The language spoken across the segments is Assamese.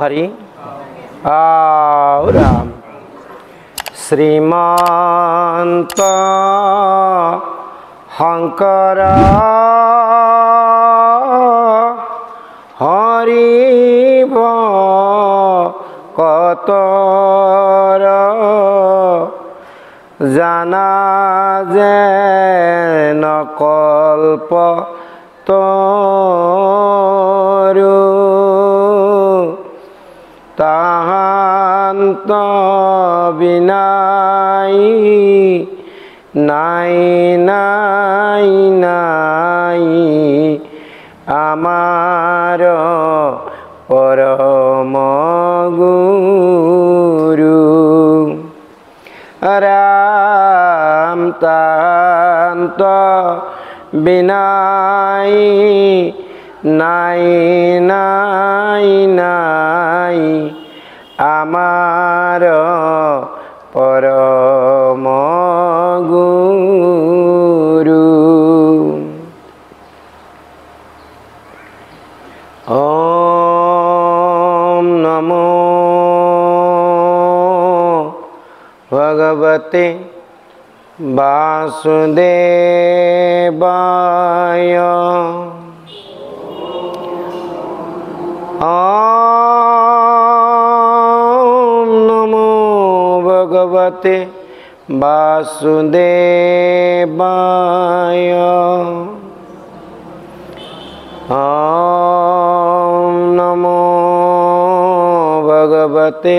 হৰি ৰাম শ্ৰীমন্ত শংকৰ হৰিব কতৰ জানা যে নকল্প তৰু তাহান্ত বিনাই নাই নাই নাই আমাৰ পৰম গুৰু ৰাম তান্ত বিনাই নাই নাই নাই আমাৰ পৰম গুৰু ওম নমো ভগৱতে বাসুদেৱায় ওম নমো ভগৱতে বাসুদেৱায় ওম নমো ভগৱতে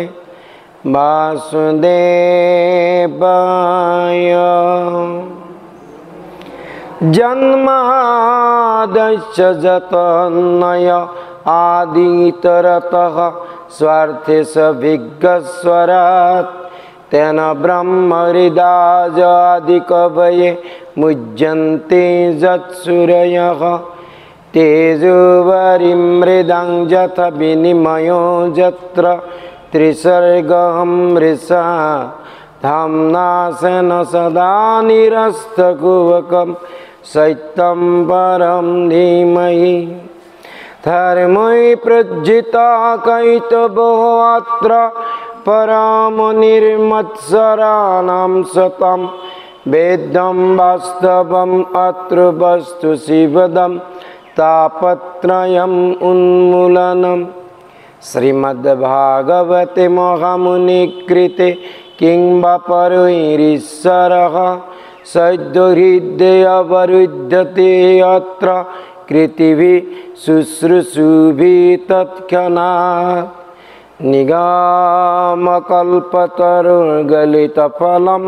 বাসুদেৱায় জন্মাদস্য যতনয় আদিতরতঃ স্বার্থে সভিজ্ঞস্বরাট তেন ব্রহ্ম হৃদাযাদি কবয়ে মুহ্যন্তে যৎসূরয়ঃ তেজোবরিম মৃদাং যথা বিনিমയോ যত্র ত্রিসর্গম মৃষা ধাম্না সেন সদা নিরস্তকুহকম সত্যম পরম ধীমহি ধর্মৈ প্রজ্জিতা কৈতবো অত্র পরম নির্মৎসরাণাম সতম বেদম বাস্তবম অত্র বস্তু শিবদম তাপত্রয়ম উন্মূলনম শ্রীমদ্ভাগবতে মহামুনিকৃতে কিং বা পরৈরীশ্বরঃ সদ্য হৃদয়বরুধ্যতে অত্র কৃতিভি শুশ্রূষুভি তৎক্ষণাৎ নিগমকল্পতরুগলিতফলম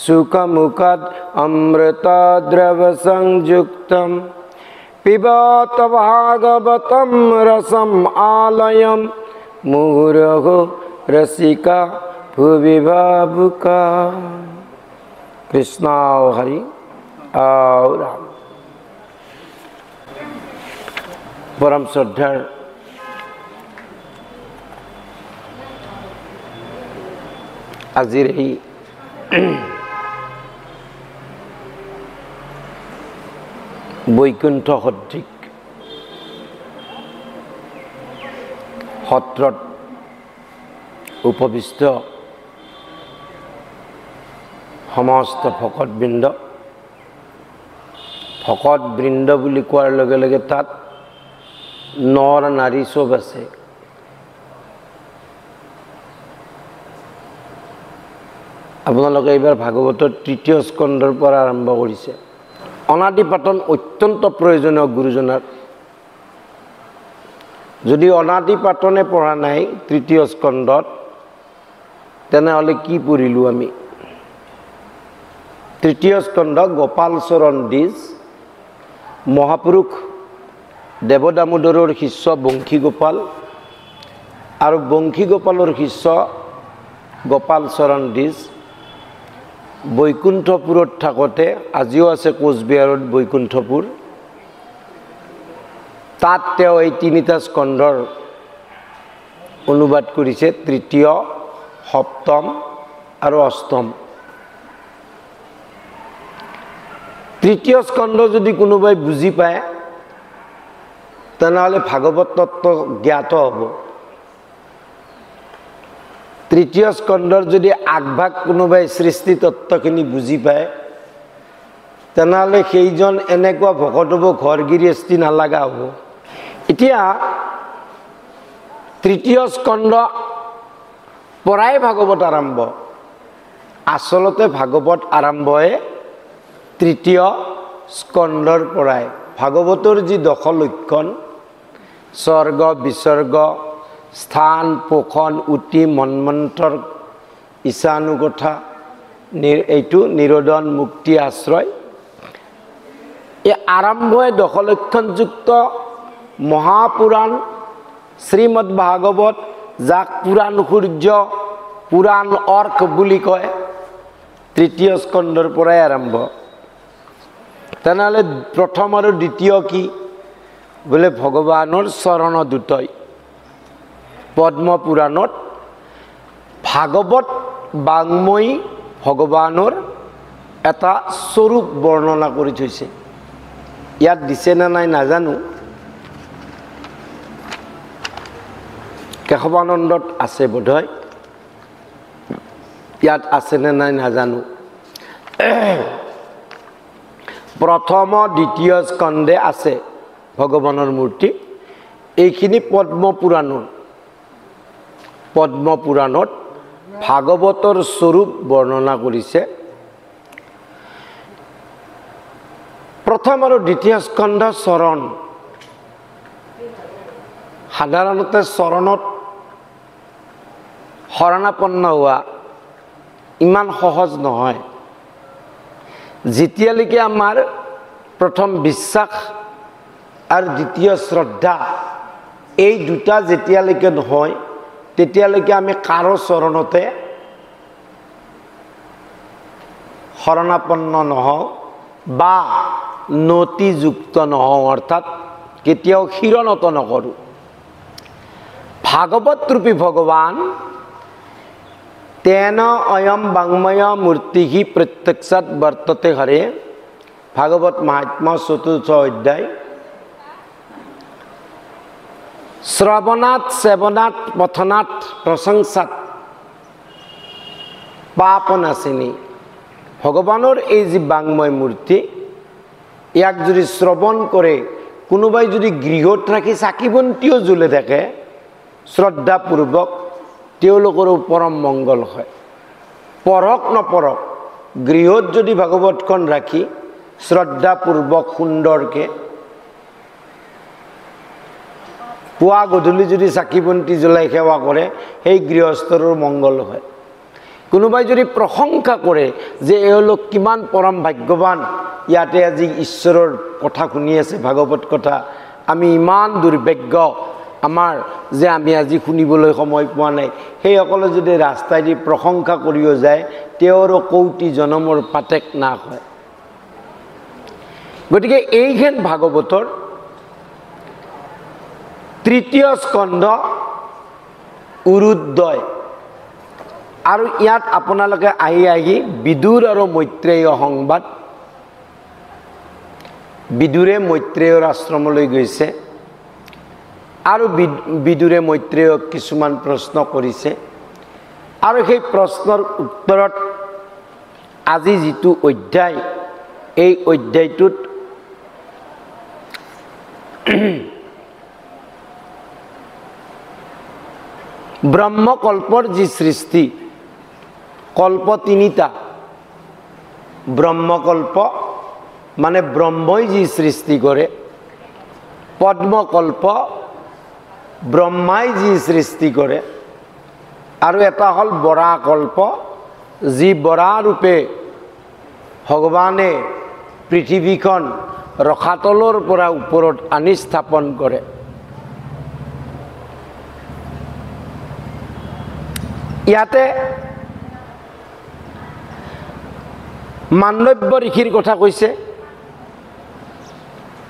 সুখমুখাদ অমৃতদ্রবসংযুক্তম পিবত ভাগবতম রসম আলয়ম মুহুরহো রসিকা ভুবি ভাবুকা কৃষ্ণ হরি রাম পরম শ্রদ্ধার আজির এই বৈকুণ্ঠ সদৃশ সত্ৰত উপবিষ্ট সমস্ত ভকতবৃন্দ বুলি কোৱাৰ লগে লগে তাত নৰ নাৰী চব আছে। আপোনালোকে এইবাৰ ভাগৱতৰ তৃতীয় স্কন্ধৰ পৰা আৰম্ভ কৰিছে। অনাদি পাতন অত্যন্ত প্ৰয়োজনীয় গুৰুজনাৰ। যদি অনাদি পাতনে পঢ়া নাই তৃতীয় স্কন্ধত তেনেহ'লে কি পঢ়িলোঁ আমি? তৃতীয় স্কন্ধ গোপাল চৰণ দ্বিজ মহাপুৰুষ দেৱ দামোদৰৰ শিষ্য বংশী গোপাল আৰু বংশী গোপালৰ শিষ্য গোপাল চৰণ দ্বিজ বৈকুণ্ঠপুৰত থাকোঁতে, আজিও আছে কোচবিহাৰত বৈকুণ্ঠপুৰ, তাত তেওঁ এই তিনিটা স্কন্ধৰ অনুবাদ কৰিছে, তৃতীয়, সপ্তম আৰু অষ্টম। তৃতীয় স্কন্ধ যদি কোনোবাই বুজি পায় তেনেহ'লে ভাগৱত তত্ত্ব জ্ঞাত হ'ব। তৃতীয় স্কন্ধৰ যদি আগভাগ কোনোবাই সৃষ্টি তত্ত্বখিনি বুজি পায় তেনেহ'লে সেইজন এনেকুৱা ভকত হ'ব ঘৰ গৃহস্থী নালাগা হ'ব। এতিয়া তৃতীয় স্কন্ধ পৰাই ভাগৱত আৰম্ভ। আচলতে ভাগৱত আৰম্ভ হয় তৃতীয় স্কন্ধৰ পৰাই। ভাগৱতৰ যি 10 লক্ষণ স্বৰ্গ বিসৰ্গ স্থান পোষণ উতি মন্মন্থৰ ঈশানুকথা এইটো নিৰোধন মুক্তি আশ্ৰয়, এই আৰম্ভ হয় 10 লক্ষণযুক্ত মহাপুৰাণ শ্ৰীমদ ভাগৱত, যাক পুৰাণ সূৰ্য পুৰাণ অৰ্ক বুলি কয়, তৃতীয় স্কন্ধৰ পৰাই আৰম্ভ। তেনেহ'লে প্ৰথম আৰু দ্বিতীয় কি বোলে ভগৱানৰ চৰণ দুটই। পদ্ম পুৰাণত ভাগৱত বাংময়ী ভগৱানৰ এটা স্বৰূপ বৰ্ণনা কৰি থৈছে। ইয়াত দিছে না নাই নাজানো, কেশৱানন্দত আছে বোধহয়, ইয়াত আছে নে নাই নাজানো। প্ৰথম দ্বিতীয় স্কন্ধে আছে ভগৱানৰ মূৰ্তি। এইখিনি পদ্ম পুৰাণত ভাগৱতৰ স্বৰূপ বৰ্ণনা কৰিছে। প্ৰথম আৰু দ্বিতীয় স্কন্ধ চৰণ। সাধাৰণতে চৰণত শৰণাপন্ন হোৱা ইমান সহজ নহয়। যেতিয়ালৈকে আমাৰ প্ৰথম বিশ্বাস আৰু দ্বিতীয় শ্ৰদ্ধা এই দুটা যেতিয়ালৈকে নহয় তেতিয়ালৈকে আমি কাৰো চৰণতে শৰণাপন্ন নহওঁ বা নতিযুক্ত নহওঁ, অৰ্থাৎ কেতিয়াও শিৰণত নকৰোঁ। ভাগৱত ৰূপী ভগৱান তেন অয়ম বাংময় মূৰ্তি প্ৰত্যক্ষাৎ বৰ্ততে হৰে। ভাগৱত মহাত্ম্য 4ৰ্থ অধ্যায়। শ্ৰৱণাৎ সেৱনাৎ পঠনাৎ প্ৰশংসাত পাপ নাচিনী। ভগৱানৰ এই যি বাংময় মূৰ্তি, ইয়াক যদি শ্ৰৱণ কৰে, কোনোবাই যদি গৃহত ৰাখি চাকি বন্তিও জ্বলে থাকে শ্ৰদ্ধাপূৰ্বক, তেওঁলোকৰো পৰম মংগল হয়। পঢ়ক নপঢ়ক, গৃহত যদি ভাগৱতখন ৰাখি শ্ৰদ্ধাপূৰ্বক সুন্দৰকৈ পুৱা গধূলি যদি চাকি বন্তি জ্বলাই সেৱা কৰে, সেই গৃহস্থৰৰ মংগল হয়। কোনোবাই যদি প্ৰশংসা কৰে যে এওঁলোক কিমান পৰম ভাগ্যৱান, ইয়াতে আজি ঈশ্বৰৰ কথা শুনি আছে, ভাগৱত কথা, আমি ইমান দুৰ্ভাগ্য আমাৰ যে আমি আজি শুনিবলৈ সময় পোৱা নাই, সেইসকলে যদি ৰাস্তাইদি প্ৰশংসা কৰিও যায়, তেওঁৰো কৌটি জনমৰ পাতেক নাশ হয়। গতিকে এইখন ভাগৱতৰ তৃতীয় স্কন্ধ উৰুদ্বয়। আৰু ইয়াত আপোনালোকে আহি বিদুৰ আৰু মৈত্ৰেয় সংবাদ। বিদুৰে মৈত্ৰেয়ৰ আশ্ৰমলৈ গৈছে আৰু বিদুৰে মৈত্ৰেয়ক কিছুমান প্ৰশ্ন কৰিছে, আৰু সেই প্ৰশ্নৰ উত্তৰত আজি যিটো অধ্যায়, এই অধ্যায়টোত ব্ৰহ্মকল্পৰ যি সৃষ্টি, কল্প 3টা। ব্ৰহ্মকল্প মানে ব্ৰহ্মই যি সৃষ্টি কৰে, পদ্মকল্প ব্ৰহ্মাই যি সৃষ্টি কৰে, আৰু এটা হ'ল বৰাকল্প, যি বৰাৰূপে ভগৱানে পৃথিৱীখন ৰসাতলৰ পৰা ওপৰত আনি স্থাপন কৰে। ইয়াতে মাণ্ডব্য ঋষিৰ কথা কৈছে।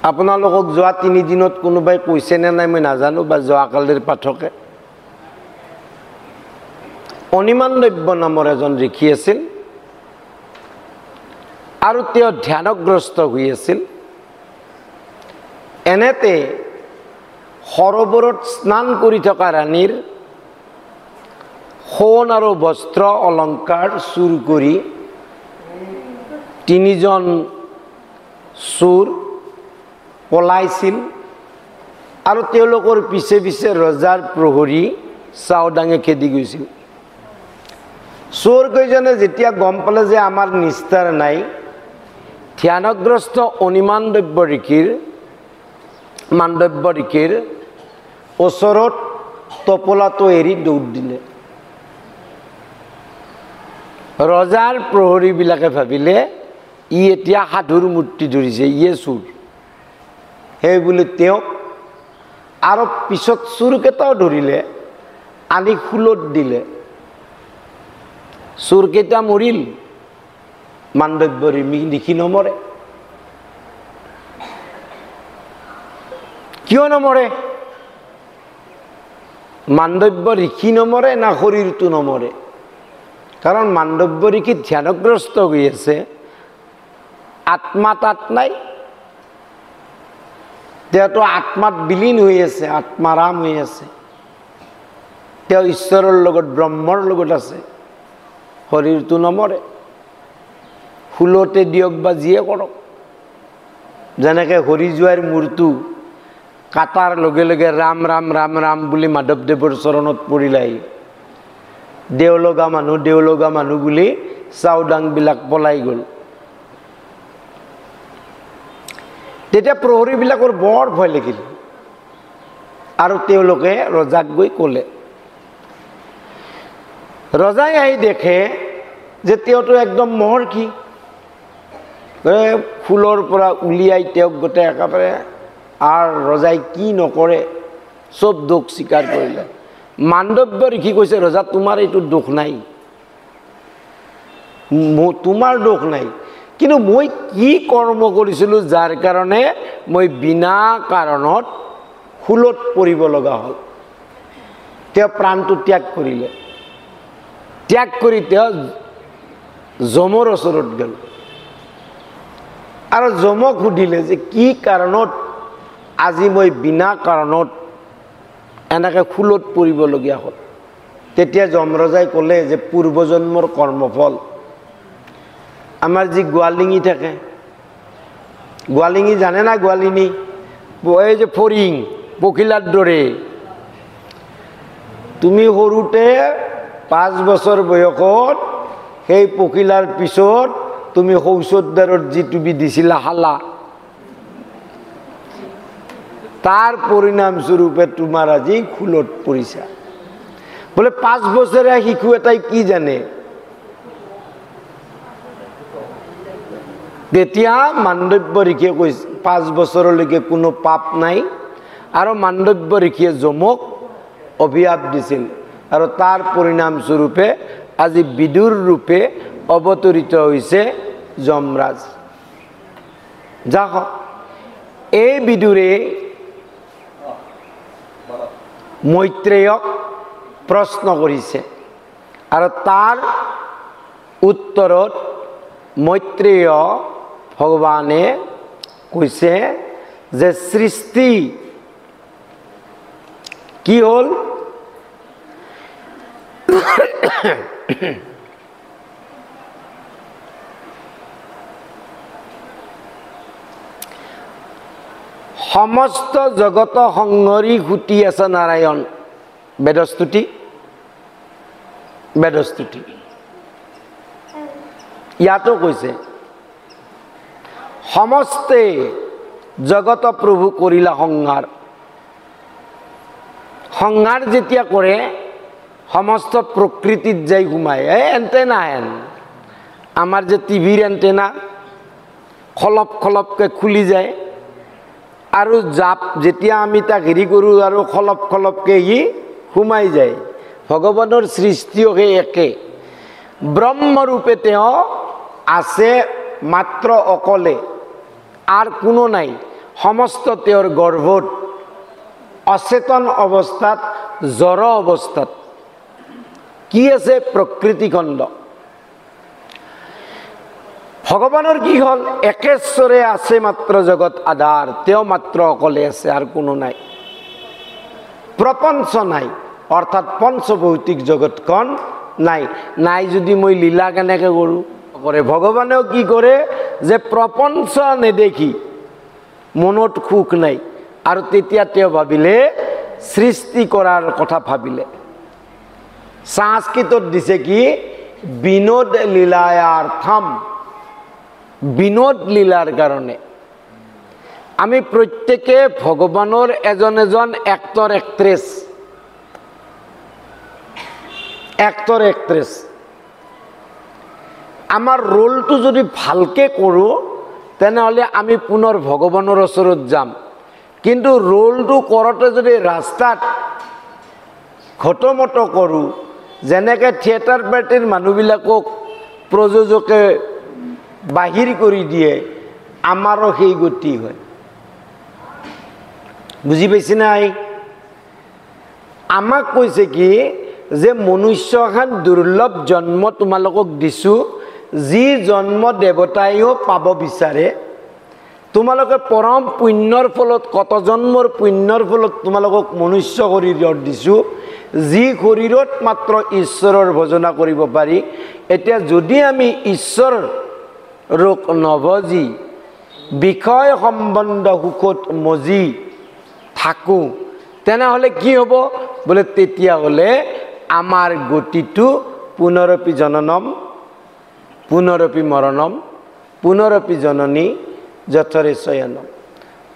আপোনালোকক যোৱা 3 দিনত কোনোবাই কৈছে নে নাই মই নাজানো, বা যোৱাকালিৰ পাঠকে। অনিমাণ্ডব্য নামৰ এজন ঋষি আছিল, আৰু তেওঁ ধ্যানগ্ৰস্ত হৈ আছিল। এনেতে সৰোবৰত স্নান কৰি থকা ৰাণীৰ সোণ আৰু বস্ত্ৰ অলংকাৰ চুৰ কৰি তিনিজন চোৰ পলাইছিল আৰু তেওঁলোকৰ পিছে পিছে ৰজাৰ প্ৰহৰী চাওদাঙে খেদি গৈছিল। চোৰ কেইজনে যেতিয়া গম পালে যে আমাৰ নিস্তাৰ নাই, ধ্যানগ্ৰস্ত মাণ্ডব্য ঋষিৰ ওচৰত টোপোলাটো এৰি দৌৰ দিলে। ৰজাৰ প্ৰহৰীবিলাকে ভাবিলে ই এতিয়া সাধুৰ মূৰ্তি ধৰিছে, ইয়ে চোৰ। সেই বুলি তেওঁক আৰু পিছত চোৰকেইটাও ধৰিলে, আনি খোলত দিলে। চোৰকেইটা মৰিল, মাণ্ডব্য ঋষি নমৰে। কিয় নমৰে? মাণ্ডব্য ঋষি নমৰে না শৰীৰটো নমৰে? কাৰণ মাণ্ডব্য ঋষি ধ্যানগ্ৰস্ত হৈ আছে, আত্মা তাত নাই। তেওঁতো আত্মাত বিলীন হৈ আছে, আত্মাৰাম হৈ আছে। তেওঁ ঈশ্বৰৰ লগত, ব্ৰহ্মৰ লগত আছে। শৰীৰটো নমৰে, ফুলতে দিয়ক বা যিয়ে কৰক। যেনেকৈ হৰি যোৱাৰ মূৰটো কাটাৰ লগে লগে ৰাম ৰাম ৰাম ৰাম বুলি মাধৱদেৱৰ চৰণত পৰিলাই, দেওলগা মানুহ বুলি চাওদাংবিলাক পলাই গ'ল। তেতিয়া প্ৰহৰীবিলাকৰ বৰ ভয় লাগিল আৰু তেওঁলোকে ৰজাক গৈ ক'লে। ৰজাই আহি দেখে যে তেওঁতো একদম মহৰ্ষি, ফুলৰ পৰা উলিয়াই তেওঁক গোটেই একেবাৰে। আৰু ৰজাই কি নকৰে, চব দোষ স্বীকাৰ কৰিলে। মাণ্ডব্য ঋষি কৈছে, ৰজা তোমাৰ এইটো দোষ নাই, তোমাৰ দোষ নাই, কিন্তু মই কি কৰ্ম কৰিছিলোঁ যাৰ কাৰণে মই বিনা কাৰণত ফুলত পৰিব লগা হ'ল। তেওঁ প্ৰাণটো ত্যাগ কৰিলে। ত্যাগ কৰি তেওঁ যমৰ ওচৰত গ'ল আৰু যমক সুধিলে যে কি কাৰণত আজি মই বিনা কাৰণত এনেকৈ ফুলত পৰিবলগীয়া হ'ল। তেতিয়া যমৰজাই ক'লে যে পূৰ্বজন্মৰ কৰ্মফল। আমাৰ যি গোৱালিঙি থাকে, গোৱালিঙি জানে না? গোৱালিনী এই যে ফৰিং পখিলাৰ দৰে, তুমি সৰুতে 5 বছৰ বয়সত সেই পখিলাৰ পিছত তুমি শৌচোদ্ধাৰত যি তুমি দিছিলা শালা, তাৰ পৰিণামস্বৰূপে তোমাৰ আজি ফুলত পৰিছা। বোলে 5 বছৰীয়া শিশু এটাই কি জানে? তেতিয়া মাণ্ডব্য ঋষিয়ে কৈছে 5 বছৰলৈকে কোনো পাপ নাই, আৰু মাণ্ডব্য ঋষিয়ে যমক অভিশাপ দিছিল, আৰু তাৰ পৰিণামস্বৰূপে আজি বিদুৰ ৰূপে অৱতৰিত হৈছে যমৰাজ। যাওক, এই বিদুৰে মৈত্ৰেয়ক প্ৰশ্ন কৰিছে, আৰু তাৰ উত্তৰত মৈত্ৰেয় ভগৱানে কৈছে যে সৃষ্টি কি হ'ল? সমস্ত জগত সংহৰি ঘুটি আছে নাৰায়ণ। বেদস্তুতি, বেদস্তুতি ইয়াতো কৈছে সমস্তে জগত প্ৰভু কৰিলা সংহাৰ। সংহাৰ যেতিয়া কৰে সমস্ত প্ৰকৃতিত যাই সোমায়। এণ্টেনা হেন আমাৰ যে টিভিৰ এণ্টেনা খলপ খলপকৈ খুলি যায়, আৰু জাপ যেতিয়া আমি তাক হেৰি কৰোঁ আৰু খলপ খলপকৈ ই সোমাই যায়। ভগৱানৰ সৃষ্টিও সেই একে। ব্ৰহ্মৰূপে তেওঁ আছে মাত্ৰ অকলে, আৰু কোনো নাই। সমস্ত তেওঁৰ গৰ্ভত অচেতন অৱস্থাত, জড় অৱস্থাত কি আছে? প্ৰকৃতিখণ্ড। ভগৱানৰ কি হ'ল? একেশ্বৰে আছে মাত্ৰ জগত আধাৰ। তেওঁ মাত্ৰ অকলে আছে আৰু কোনো নাই। প্ৰপঞ্চ নাই, অৰ্থাৎ পঞ্চভৌতিক জগতখন নাই। নাই যদি মই লীলা কেনেকৈ কৰোঁ কৰে। ভগৱানেও কি কৰে যে প্ৰপঞ্চ নেদেখি মনত সুখ নাই, আৰু তেতিয়া তেওঁ ভাবিলে সৃষ্টি কৰাৰ কথা ভাবিলে। সংস্কৃতত দিছে কি বিনোদ লীলায়াৰ্থম, বিনোদ লীলাৰ কাৰণে। আমি প্ৰত্যেকে ভগৱানৰ এজন এজন এক্টৰ এক্ট্ৰেছ, এক্টৰ এক্ট্ৰেছ। আমাৰ ৰোলটো যদি ভালকৈ কৰোঁ তেনেহ'লে আমি পুনৰ ভগৱানৰ ওচৰত যাম। কিন্তু ৰোলটো কৰোঁতে যদি ৰাস্তাত ঘটমট কৰোঁ, যেনেকৈ থিয়েটাৰ পাৰ্টিৰ মানুহবিলাকক প্ৰযোজকে বাহিৰ কৰি দিয়ে, আমাৰো সেই গতি হয়। বুজি পাইছে নাই? আমাক কৈছে কি যে মনুষ্যখান দুৰ্লভ জন্ম তোমালোকক দিছোঁ, যি জন্ম দেৱতাইও পাব বিচাৰে। তোমালোকে পৰম পুণ্যৰ ফলত, কত জন্মৰ পুণ্যৰ ফলত তোমালোকক মনুষ্য শৰীৰত দিছোঁ, যি শৰীৰত মাত্ৰ ঈশ্বৰৰ ভজনা কৰিব পাৰি। এতিয়া যদি আমি ঈশ্বৰক নভজি বিষয় সম্বন্ধ সুখত মজি থাকোঁ, তেনেহ'লে কি হ'ব বোলে? তেতিয়াহ'লে আমাৰ গতিটো পুনৰপি জননম পুনৰপি মৰণম পুনৰপি জননী যথৰে শয়নম।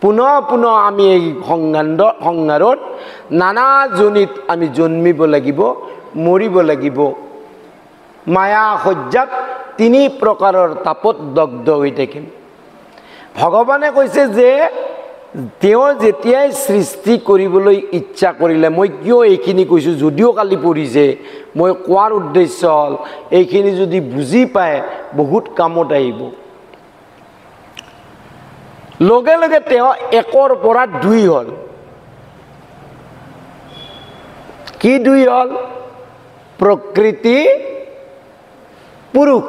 পুনঃ পুনঃ আমি এই সংসাৰত নানা জনিত আমি জন্মিব লাগিব, মৰিব লাগিব। মায়া সজ্জাত তিনি প্ৰকাৰৰ তাপত দগ্ধ হৈ থাকিম। ভগৱানে কৈছে যে তেওঁ যেতিয়াই সৃষ্টি কৰিবলৈ ইচ্ছা কৰিলে, মই কিয় এইখিনি কৈছোঁ যদিও কালি পঢ়িছে, মই কোৱাৰ উদ্দেশ্য হ'ল এইখিনি যদি বুজি পায় বহুত কামত আহিব। লগে লগে তেওঁ একৰ পৰা দুই হ'ল। কি দুই হ'ল? প্ৰকৃতি পুৰুষ।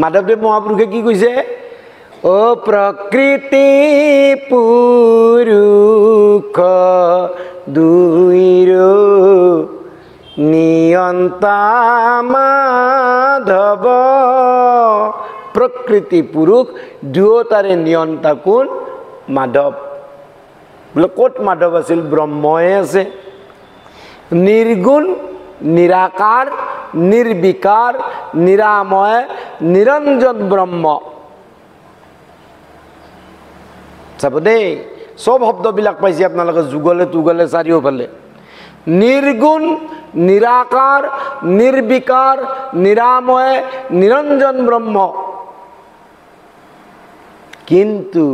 মাধৱদেৱ মহাপুৰুষে কি কৈছে? ও প্ৰকৃতি পুৰুষ দুইৰ নিয়ন্তা মাধৱ। প্ৰকৃতি পুৰুষ দুয়োটাৰে নিয়ন্তা কোন? মাধৱ। বোলে ক'ত মাধৱ আছিল? ব্ৰহ্মই আছে। নিৰ্গুণ, নিৰাকাৰ, নিৰ্বিকাৰ, নিৰাময়, নিৰঞ্জন ব্ৰহ্ম। চাব দেই, চব শব্দবিলাক পাইছে আপোনালোকে যুগলে তুগলে চাৰিওফালে। নিৰ্গুণ, নিৰাকাৰ, নিৰ্বিকাৰ, নিৰাময়, নিৰঞ্জন ব্ৰহ্ম। কিন্তু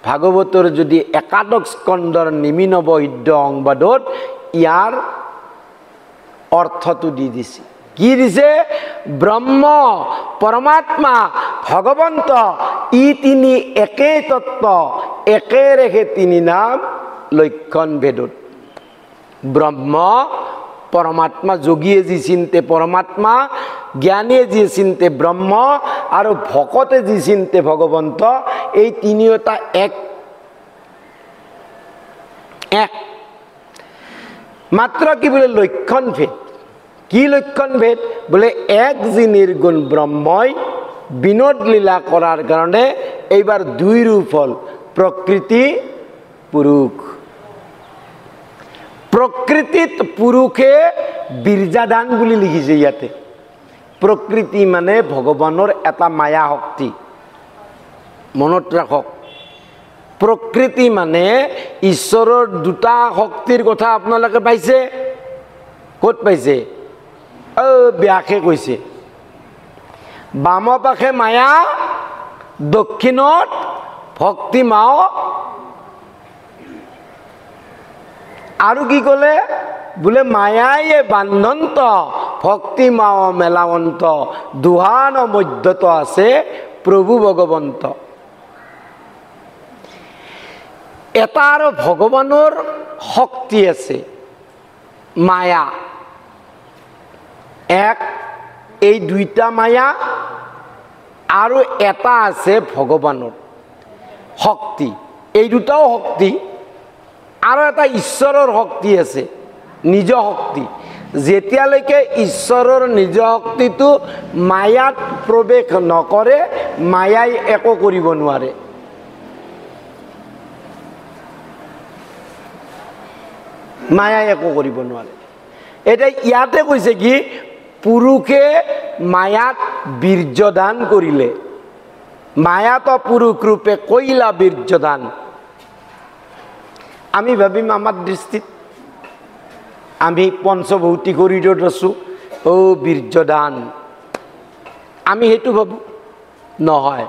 ভাগৱতৰ যদি একাদশ স্কন্ধৰ নিমিনবহিদ্ধ সংবাদত ইয়াৰ অৰ্থটো দি দিছে। কি দিছে? ব্ৰহ্ম, পৰমাত্মা, ভগৱন্ত ই তিনি একেই তত্ত্ব, একে ৰেখে তিনি নাম, লক্ষণ ভেদত। ব্ৰহ্ম পৰমাত্মা, যোগীয়ে যি চিন্তে পৰমাত্মা, জ্ঞানীয়ে যি চিন্তে ব্ৰহ্ম, আৰু ভকতে যি চিন্তে ভগৱন্ত, এই তিনিওটা এক এক। মাত্ৰ কি বোলে? লক্ষণ ভেদ। কি লক্ষণ ভেদ? বোলে এক যি নিৰ্গুণ ব্ৰহ্মই বিনোদ লীলা কৰাৰ কাৰণে এইবাৰ দুই ৰূপ হ'ল, প্ৰকৃতি পুৰুষ। প্ৰকৃতিত পুৰুষে বীৰ্যাদান বুলি লিখিছে ইয়াতে। প্ৰকৃতি মানে ভগৱানৰ এটা মায়া শক্তি, মনত ৰাখক। প্ৰকৃতি মানে ঈশ্বৰৰ দুটা শক্তিৰ কথা আপোনালোকে পাইছে। ক'ত পাইছে? ব্যাসে কৈছে, বাম পাশে মায়া, দক্ষিণত ভক্তি মাও। আৰু কি ক'লে? বোলে মায়াই বান্ধন্ত, ভক্তি মাও মেলাৱন্ত, দুহান মধ্যত আছে প্ৰভু ভগৱন্ত। এটা আৰু ভগৱানৰ শক্তি আছে, মায়া এক। এই দুইটা মায়া, আৰু এটা আছে ভগৱানৰ শক্তি। এই দুটাও শক্তি, আৰু এটা ঈশ্বৰৰ শক্তি আছে। নিজ শক্তি। যেতিয়ালৈকে ঈশ্বৰৰ নিজ শক্তিটো মায়াত প্ৰৱেশ নকৰে, মায়াই একো কৰিব নোৱাৰে। মায়াই একো কৰিব নোৱাৰে। এতিয়া ইয়াতে কৈছে কি, পুৰুষে মায়াত বীৰ্যদান কৰিলে, মায়াত পুৰুষ ৰূপে কইলা বীৰ্যদান। আমি ভাবিম আমাৰ দৃষ্টিত আমি পঞ্চভৌতিক শৰীৰত আছোঁ, বীৰ্যদান, আমি সেইটো ভাবোঁ। নহয়,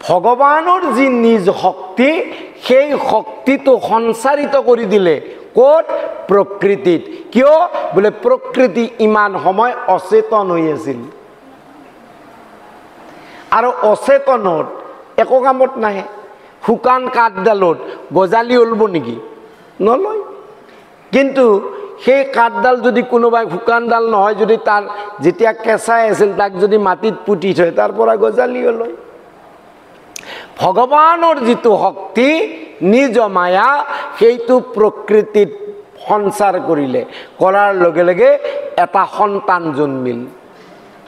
ভগৱানৰ যি নিজ শক্তি, সেই শক্তিটো সঞ্চাৰিত কৰি দিলে ক'ত? প্ৰকৃতিত। কিয়? বোলে প্ৰকৃতি ইমান সময় অচেতন হৈ আছিল, আৰু অচেতনত একো কামত নাহে। শুকান কাঠডালত গজালি ওলব নেকি? নলয়। কিন্তু সেই কাঠডাল যদি কোনোবাই, শুকানডাল নহয় যদি তাৰ যেতিয়া কেঁচাই আছিল তাক যদি মাটিত পুতি থয়, তাৰ পৰা গজালি ওলয়। ভগৱানৰ যিটো শক্তি নিজ মায়া, সেইটো প্ৰকৃতিত সঞ্চাৰ কৰিলে, কৰাৰ লগে লগে এটা সন্তান জন্মিল।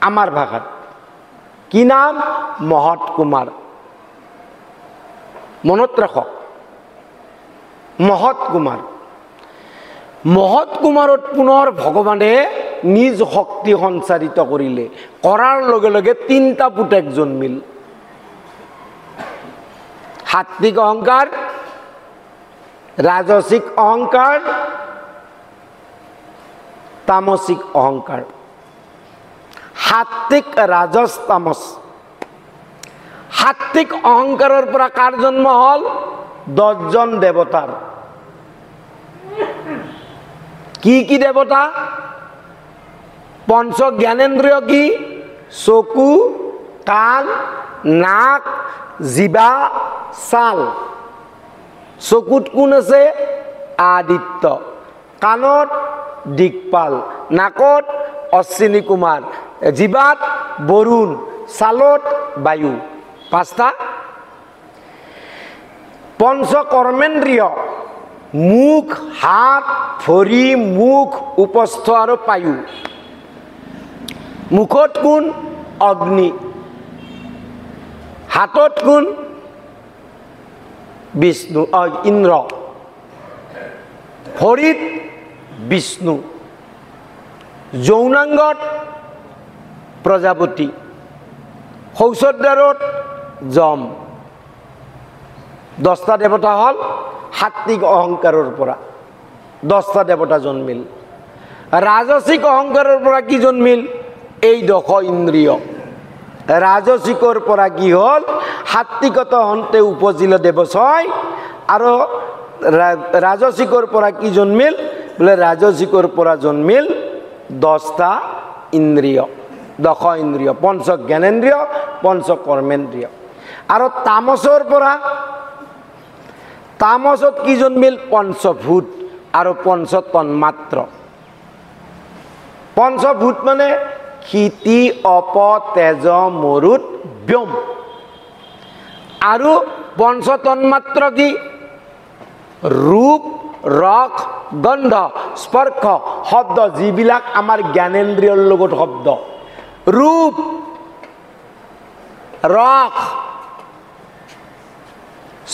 আমাৰ ভাষাত কি নাম? মহৎ কুমাৰ। মনত ৰাখক, মহৎ কুমাৰ। মহৎ কুমাৰত পুনৰ ভগৱানে নিজ শক্তি সঞ্চাৰিত কৰিলে, কৰাৰ লগে লগে 3টা পুতেক জন্মিল। সাত্বিক অহংকাৰ, ৰাজসিক অহংকাৰ, তামসিক অহংকাৰ। সাত্বিক, ৰাজস, তামস। সাত্বিক অহংকাৰৰ পৰা কাৰ জন্ম হ'ল? 10জন দেৱতাৰ। কি কি দেৱতা? পঞ্চ জ্ঞানেন্দ্ৰিয় কি? চকু, কাণ, নাক, জিভা, ছাল। চকুত কোন আছে? আদিত্য। কাণত দিকপাল, নাকত অশ্বিনী কুমাৰ, জিভাত বৰুণ, ছালত বায়ু। 5টা। পঞ্চ কৰ্মেন্দ্ৰিয়, মুখ, হাত, ভৰি, মুখ, উপস্থ আৰু পায়ু। মুখত কোন? অগ্নি। হাতত কোন? বিষ্ণু, ইন্দ্ৰ। ভৰিত বিষ্ণু। যৌনাংগত প্ৰজাপতি। শৌচদ্বাৰত যম। 10টা দেৱতা হ'ল সাত্বিক অহংকাৰৰ পৰা। 10টা দেৱতা জন্মিল। ৰাজসিক অহংকাৰৰ পৰা কি জন্মিল? এই 10 ইন্দ্ৰিয়। ৰাজসিকৰ পৰা কি হ'ল? সাত্বিকত হন্তে উপজিল দেৱছয়। আৰু ৰাজসিকৰ পৰা কি জন্মিল? বোলে ৰাজসিকৰ পৰা জন্মিল 10টা ইন্দ্ৰিয়, 10 ইন্দ্ৰিয়। পঞ্চ জ্ঞানেন্দ্ৰিয়, পঞ্চ কৰ্মেন্দ্ৰিয়। আৰু তামসৰ পৰা, তামসত কি জন্মিল? পঞ্চভূত আৰু পঞ্চ তন্মাত্ৰ। পঞ্চভূত মানে ক্ষিতি, অপ, তেজ, মৰুত, ব্যোম। আৰু পঞ্চ তন্মাত্ৰ কি? ৰূপ, ৰস, গন্ধ, স্পৰ্শ, শব্দ, যিবিলাক আমাৰ জ্ঞানেন্দ্ৰিয়ৰ লগত শব্দ। ৰূপ, ৰস,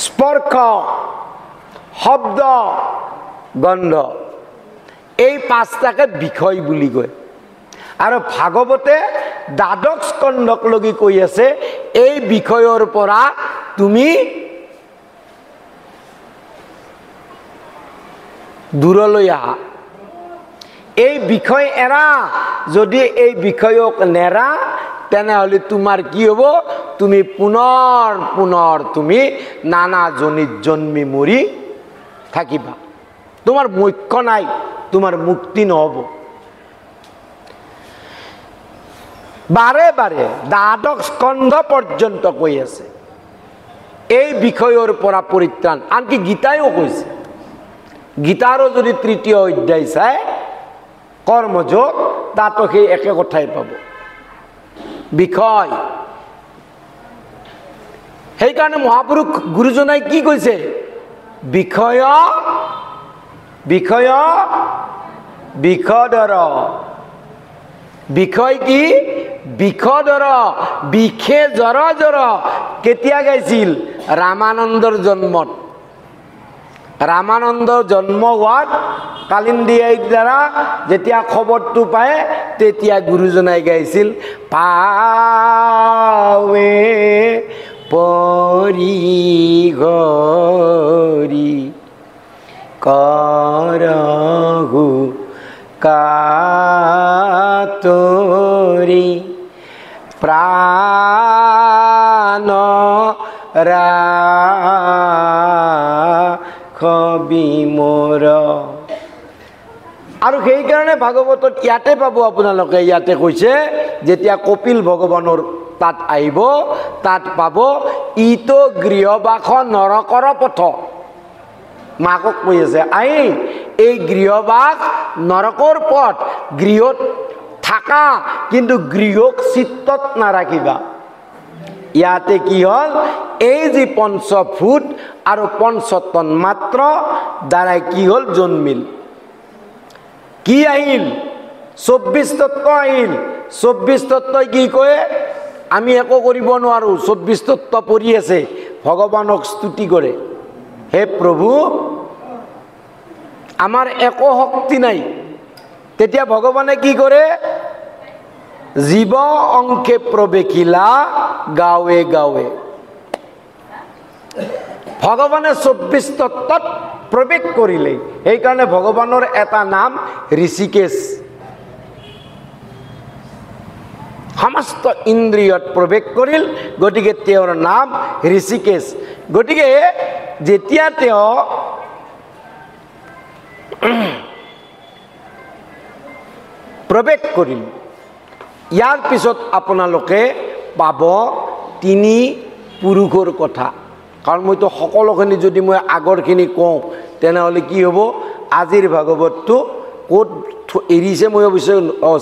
স্পৰ্শ, শব্দ, গন্ধ, এই 5টাকে বিষয় বুলি কয়। আৰু ভাগৱতে দ্বাদশ স্কন্ধক লগি কৈ আছে, এই বিষয়ৰ পৰা তুমি দূৰলৈ আহা। এই বিষয় এৰা। যদি এই বিষয়ক নেৰা, তেনেহলে তোমাৰ কি হ'ব? তুমি পুনৰ পুনৰ তুমি নানা জনিত জন্মি মৰি থাকিবা। তোমাৰ মোক্ষ নাই, তোমাৰ মুক্তি নহ'ব। বাৰে বাৰে দ্বাদশ স্কন্ধ পৰ্যন্ত কৈ আছে এই বিষয়ৰ পৰা পৰিত্ৰাণ। আনকি গীতায়ো কৈছে। গীতাৰো যদি 3য় অধ্যায় চাই কৰ্মযোগ, তাতো সেই একে কথাই পাব, বিষয়। সেইকাৰণে মহাপুৰুষ গুৰুজনাই কি কৈছে? বিষয় বিষয় বিষধৰ বিষয় কি বিষধৰ বিষে জ্বৰ জ্বৰ কেতিয়া গাইছিল ৰামানন্দৰ জন্মত ৰামানন্দৰ জন্ম হোৱাত কালিন্দী আইৰ দ্বাৰা যেতিয়া খবৰটো পায় তেতিয়া গুৰুজনাই গাইছিল পাৱে পৰি ঘৰি কৰহু কাতৰি প্ৰাণ ৰাখবি মোৰ আৰু সেইকাৰণে ভাগৱতত ইয়াতে পাব আপোনালোকে ইয়াতে কৈছে যেতিয়া কপিল ভগৱানৰ তাত আহিব তাত পাব ইটো গৃহবাস নৰকৰ পথ মাকক কৈ আছে এই গৃহবাস নৰকৰ পথ গৃহত থাকা কিন্তু গৃহক চিত্তত নাৰাখিবা ইয়াতে কি হল এই যে পঞ্চভূত আৰু পঞ্চতন মাত্ৰ দ্বাৰাই কি হল জন্মিল কি আহিল 24 তত্ত্ব আহিল 24 তত্ত্বই কি কয় আমি একো কৰিব নোৱাৰো 24 তত্ত্ব পৰি আছে ভগৱানক স্তুতি কৰে হে প্ৰভু আমাৰ একো শক্তি নাই তেতিয়া ভগৱানে কি কৰে জীৱ অংকে প্ৰবেশিলা গাঁৱে গাঁৱে ভগৱানে 24 তত্ত্বত প্ৰবেশ কৰিলে সেইকাৰণে ভগৱানৰ এটা নাম ঋষিকেশ সমস্ত ইন্দ্ৰিয়ত প্ৰবেশ কৰিল গতিকে তেওঁৰ নাম ঋষিকেশ গতিকে যেতিয়া তেওঁ প্ৰবেশ কৰিল ইয়াৰ পিছত আপোনালোকে পাব তিনি পুৰুষৰ কথা কাৰণ মইতো সকলোখিনি যদি মই আগৰখিনি কওঁ তেনেহ'লে কি হ'ব আজিৰ ভাগৱতটো ক'ত এৰিছে মই অৱশ্যে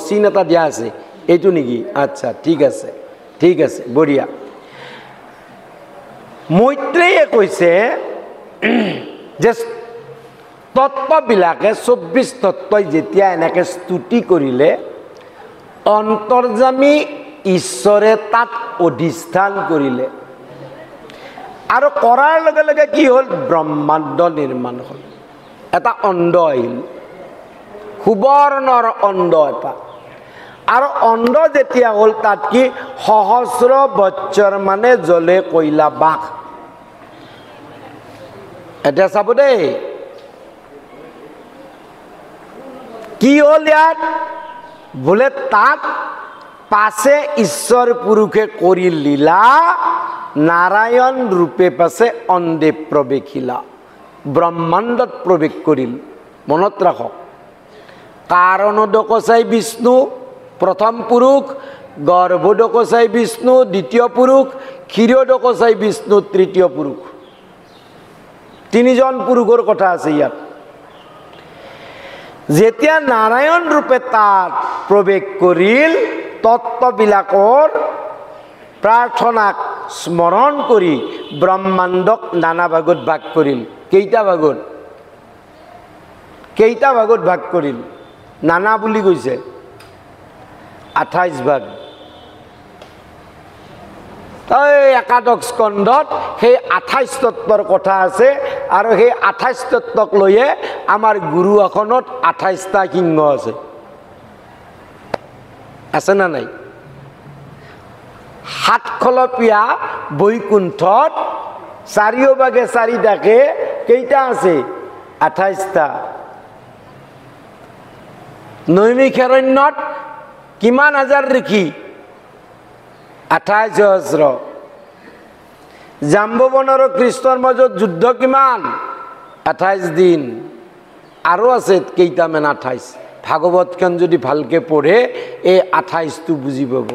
চিন এটা দিয়া আছে এইটো নেকি আচ্ছা ঠিক আছে বঢ়িয়া মৈত্ৰেয়ে কৈছে যে তত্ত্ববিলাকে 24 তত্ত্বই যেতিয়া এনেকৈ স্তুতি কৰিলে অন্তৰ্যামী ঈশ্বৰে তাত অধিষ্ঠান কৰিলে আৰু কৰাৰ লগে লগে কি হ'ল ব্ৰহ্মাণ্ড নিৰ্মাণ হ'ল এটা অণ্ড আহিল সুবৰ্ণৰ অণ্ড এটা আৰু অণ্ড যেতিয়া হ'ল তাত কি সহস্ৰ বৎসৰ মানে জলে কয়লা বাস এতিয়া চাব দেই কি হ'ল ইয়াত বোলে তাত পাছে ঈশ্বৰ পুৰুষে কৰি লীলা নাৰায়ণ ৰূপে পাছে অন্ধে প্ৰৱেশিলা ব্ৰহ্মাণ্ডত প্ৰৱেশ কৰিল মনত ৰাখক কাৰণোদকচাই বিষ্ণু প্ৰথম পুৰুষ গৰ্ভোদকচাই বিষ্ণু দ্বিতীয় পুৰুষ ক্ষীৰোদকচাই বিষ্ণু তৃতীয় পুৰুষ তিনিজন পুৰুষৰ কথা আছে ইয়াত যেতিয়া নাৰায়ণ ৰূপে তাত প্ৰৱেশ কৰিল তত্ত্ববিলাকৰ প্ৰাৰ্থনাক স্মৰণ কৰি ব্ৰহ্মাণ্ডক নানা ভাগত ভাগ কৰিল কেইটা ভাগত ভাগ কৰিল নানা বুলি কৈছে 28 ভাগ একাদশ স্কন্ধত সেই 28 তত্ত্বৰ কথা আছে আৰু সেই 28 তত্ত্বক লৈয়ে আমাৰ গুৰু আসনত 28টা সিংহ আছে না নাই সাতখলপীয়া বৈকুণ্ঠত চাৰিওভাগে চাৰিটাকে কেইটা আছে 28টা নৈমিষাৰণ্যত কিমান হাজাৰ ঋষি 28,000 জাম্বৱন আৰু কৃষ্ণৰ মাজত যুদ্ধ কিমান 28 দিন আৰু আছে কেইটামান 28 ভাগৱতখন যদি ভালকে পঢ়ে এই 28টো বুজি পাব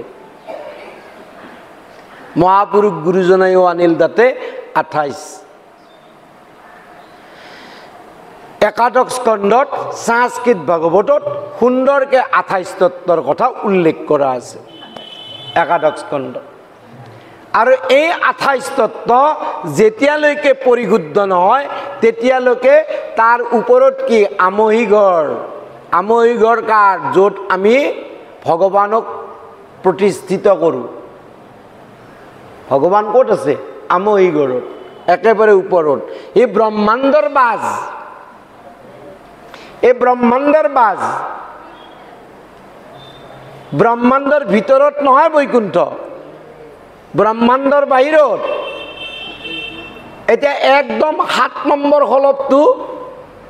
মহাপুৰুষ গুৰুজনায়ো আনিল তাতে 28 একাদশ স্কন্ধত সংস্কৃত ভাগৱতত সুন্দৰকে 28 তত্ত্বৰ কথা উল্লেখ কৰা আছে একাদশ স্কন্ধ আৰু এই 28 তত্ত্ব যেতিয়ালৈকে পৰিশুদ্ধ নহয় তেতিয়ালৈকে তাৰ ওপৰত কি আমৈ ঘৰ কাৰ? য'ত আমি ভগৱানক প্ৰতিষ্ঠিত কৰোঁ। ভগৱান ক'ত আছে? আমৈ ঘৰত, একেবাৰে ওপৰত। এই ব্ৰহ্মাণ্ডৰ বাজ, এই ব্ৰহ্মাণ্ডৰ বাজ। ব্ৰহ্মাণ্ডৰ ভিতৰত নহয় বৈকুণ্ঠ, ব্ৰহ্মাণ্ডৰ বাহিৰত। এতিয়া একদম 7 নম্বৰ হলপটো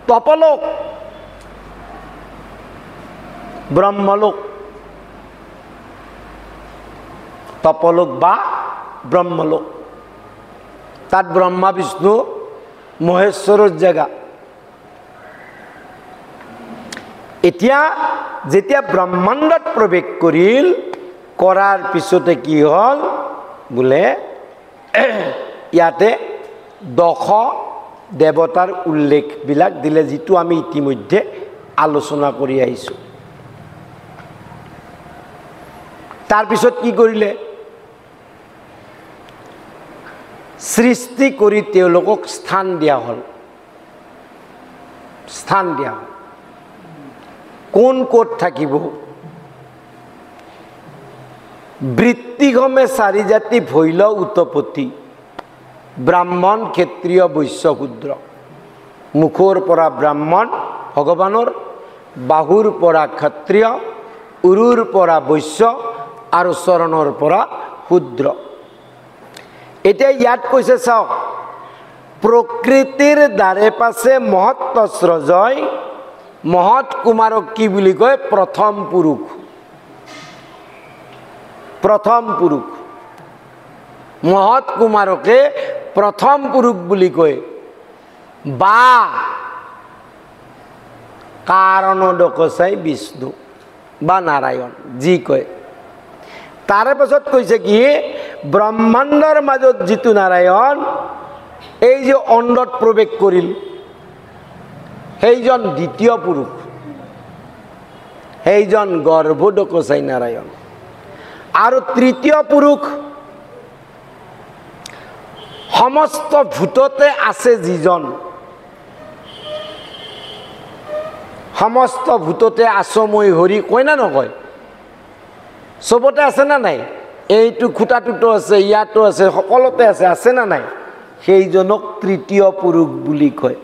তপলোক, ব্ৰহ্মলোক, তপলোক বা ব্ৰহ্মলোক। তাত ব্ৰহ্মা বিষ্ণু মহেশ্বৰৰ জেগা। এতিয়া যেতিয়া ব্ৰহ্মাণ্ডত প্ৰৱেশ কৰিল, কৰাৰ পিছতে কি হ'ল বোলে ইয়াতে 10 দেৱতাৰ উল্লেখবিলাক দিলে, যিটো আমি ইতিমধ্যে আলোচনা কৰি আহিছোঁ। তাৰপিছত কি কৰিলে? সৃষ্টি কৰি তেওঁলোকক স্থান দিয়া হ'ল, স্থান দিয়া হ'ল। কোন ক'ত থাকিব? বৃত্তিগমে 4 জাতি ভৈল উৎপত্তি, ব্ৰাহ্মণ, ক্ষত্ৰিয়, বৈশ্য, শূদ্ৰ। মুখৰ পৰা ব্ৰাহ্মণ ভগৱানৰ, বাহুৰ পৰা ক্ষত্ৰিয়, উৰুৰ পৰা বৈশ্য আৰু চৰণৰ পৰা শূদ্ৰ। এতিয়া ইয়াত কৈছে চাওক, প্ৰকৃতিৰ দ্বাৰে পাছে মহত্ব স্ৰজয়, মহৎ কুমাৰক কি বুলি কয়? প্ৰথম পুৰুষ। প্ৰথম পুৰুষ, মহৎ কুমাৰকে প্ৰথম পুৰুষ বুলি কয়। বা কাৰণদকচাই বিষ্ণু বা নাৰায়ণ যি কয়। তাৰে পাছত কৈছে কি? ব্ৰহ্মাণ্ডৰ মাজত যিটো নাৰায়ণ, এই যে অণ্ডত প্ৰৱেশ কৰিল, সেইজন দ্বিতীয় পুৰুষ, সেইজন গৰ্ভদকচাই নাৰায়ণ। আৰু তৃতীয় পুৰুষ সমস্ত ভূততে আছে যিজন, সমস্ত ভূততে আছময় হৰি কয় না নকয়? চবতে আছে না নাই? এইটো খুঁটাটোতো আছে, ইয়াতো আছে, সকলোতে আছে, আছে না নাই? সেইজনক তৃতীয় পুৰুষ বুলি কয়।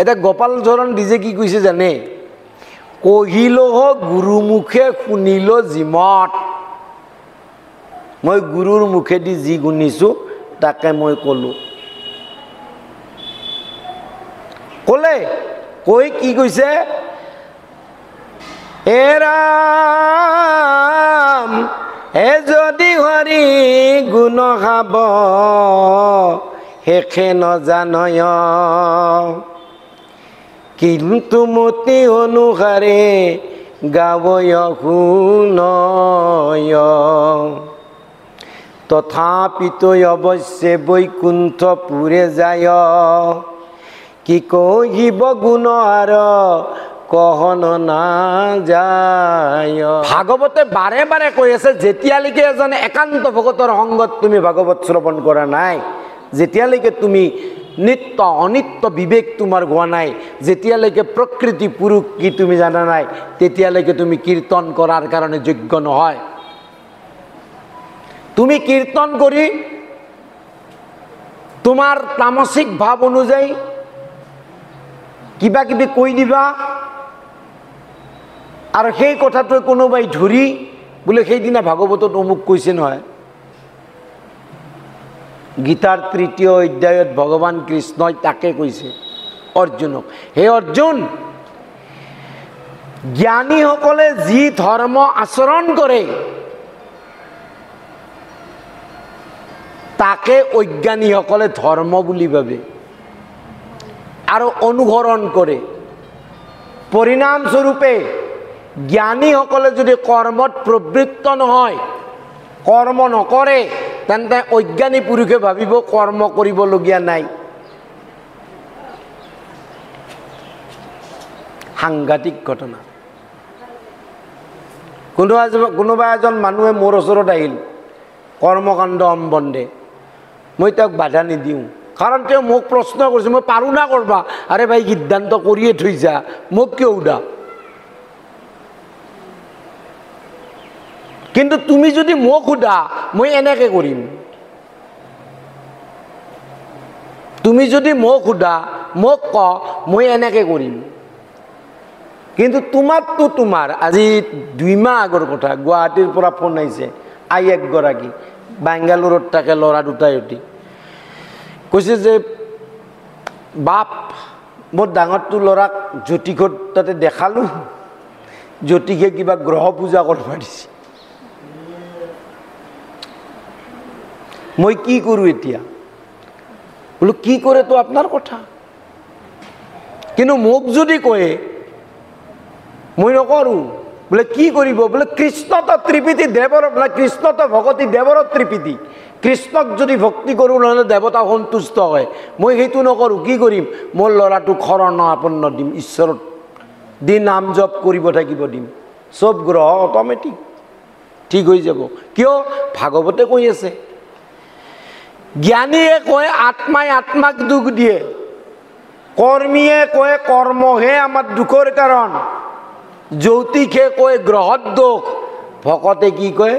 এতিয়া গোপাল চৰণ দিজে কি কৈছে জানে? কহিল গুৰুমুখে শুনিল জিমত। মই গুৰুৰ মুখেদি যি শুনিছোঁ তাকে মই ক'লো। ক'লে কৈ কি কৈছে? হে ৰাম, হে যদি হৰি গুণ গাব, শেষে নজানয়, কিন্তু মতি অনুসাৰে গাবয় শুনয়, তথাপিতো অৱশ্যে বৈকুণ্ঠপুৰে যায়, কি কহিব গুণ আৰ কহন না যায়। ভাগৱতে বাৰে বাৰে কৈ আছে, যেতিয়ালৈকে এজন একান্ত ভকতৰ সংগত তুমি ভাগৱত শ্ৰৱণ কৰা নাই, যেতিয়ালৈকে তুমি নিত্য অনিত্য বিবেক তোমাৰ হোৱা নাই, যেতিয়ালৈকে প্ৰকৃতি পুৰুষ কি তুমি জানা নাই, তেতিয়ালৈকে তুমি কীৰ্তন কৰাৰ কাৰণে যোগ্য নহয়। তুমি কীৰ্তন কৰি তোমাৰ তামসিক ভাৱ অনুযায়ী কিবা কিবি কৈ দিবা, আৰু সেই কথাটো কোনোবাই ধৰি বোলে সেইদিনা ভাগৱতত অমুক কৈছে নহয়। গীতাৰ 3য় অধ্যায়ত ভগৱান কৃষ্ণই তাকে কৈছে অৰ্জুনক, হে অৰ্জুন, জ্ঞানীসকলে যি ধৰ্ম আচৰণ কৰে তাকে অজ্ঞানীসকলে ধৰ্ম বুলি ভাবে আৰু অনুসৰণ কৰে। পৰিণামস্বৰূপে জ্ঞানীসকলে যদি কৰ্মত প্ৰবৃত্ত নহয়, কৰ্ম নকৰে, তেন্তে অজ্ঞানী পুৰুষে ভাবিব কৰ্ম কৰিবলগীয়া নাই। সাংঘাতিক ঘটনা। কোনোবা এজন মানুহে মোৰ ওচৰত আহিল কৰ্মকাণ্ড সম্বন্ধে, মই তেওঁক বাধা নিদিওঁ, কাৰণ তেওঁ মোক প্ৰশ্ন কৰিছে, মই পাৰোঁ না কৰবা। আৰে ভাই সিদ্ধান্ত কৰিয়ে থৈছা, মোক কিয় উদা? কিন্তু তুমি যদি মোক সোধা মই এনেকে কৰিম, তুমি যদি মোক সোধা মোক ক মই এনেকে কৰিম। কিন্তু তোমাৰতো তোমাৰ আজি 2 মাহ আগৰ কথা, গুৱাহাটীৰ পৰা ফোন আহিছে, আই একগৰাকী বেংগালুৰুত থাকে, ল'ৰা 2টাই সতি কৈছে যে বাপ মোৰ ডাঙৰটো ল'ৰাক জ্যোতিষত তাতে দেখালোঁ, জ্যোতিষে কিবা গ্ৰহ পূজা কৰিব দিছে, মই কি কৰোঁ এতিয়া? বোলো কি কৰে তো আপনাৰ কথা, কিন্তু মোক যদি কয়ে মই নকৰোঁ। বোলে কি কৰিব? বোলে কৃষ্ণ তো ত্ৰিপিতি দেৱৰ, বোলে কৃষ্ণ তো ভগতী দেৱৰ ত্ৰিপিতি, কৃষ্ণক যদি ভক্তি কৰোঁ নহ'লে দেৱতা সন্তুষ্ট হয়। মই সেইটো নকৰোঁ, কি কৰিম? মোৰ ল'ৰাটোক শৰণ আপন্ন দিম, ঈশ্বৰৰ দি নাম জপ কৰিব থাকিব দিম, চব গ্ৰহ অট'মেটিক ঠিক হৈ যাব। কিয়? ভাগৱতে কৈ আছে, জ্ঞানীয়ে কয় আত্মাই আত্মাক দুখ দিয়ে, কৰ্মীয়ে কয় কৰ্মহে আমাৰ দুখৰ কাৰণ, জ্যোতিষে কয় গ্ৰহৰ দোষ, ভকতে কি কয়?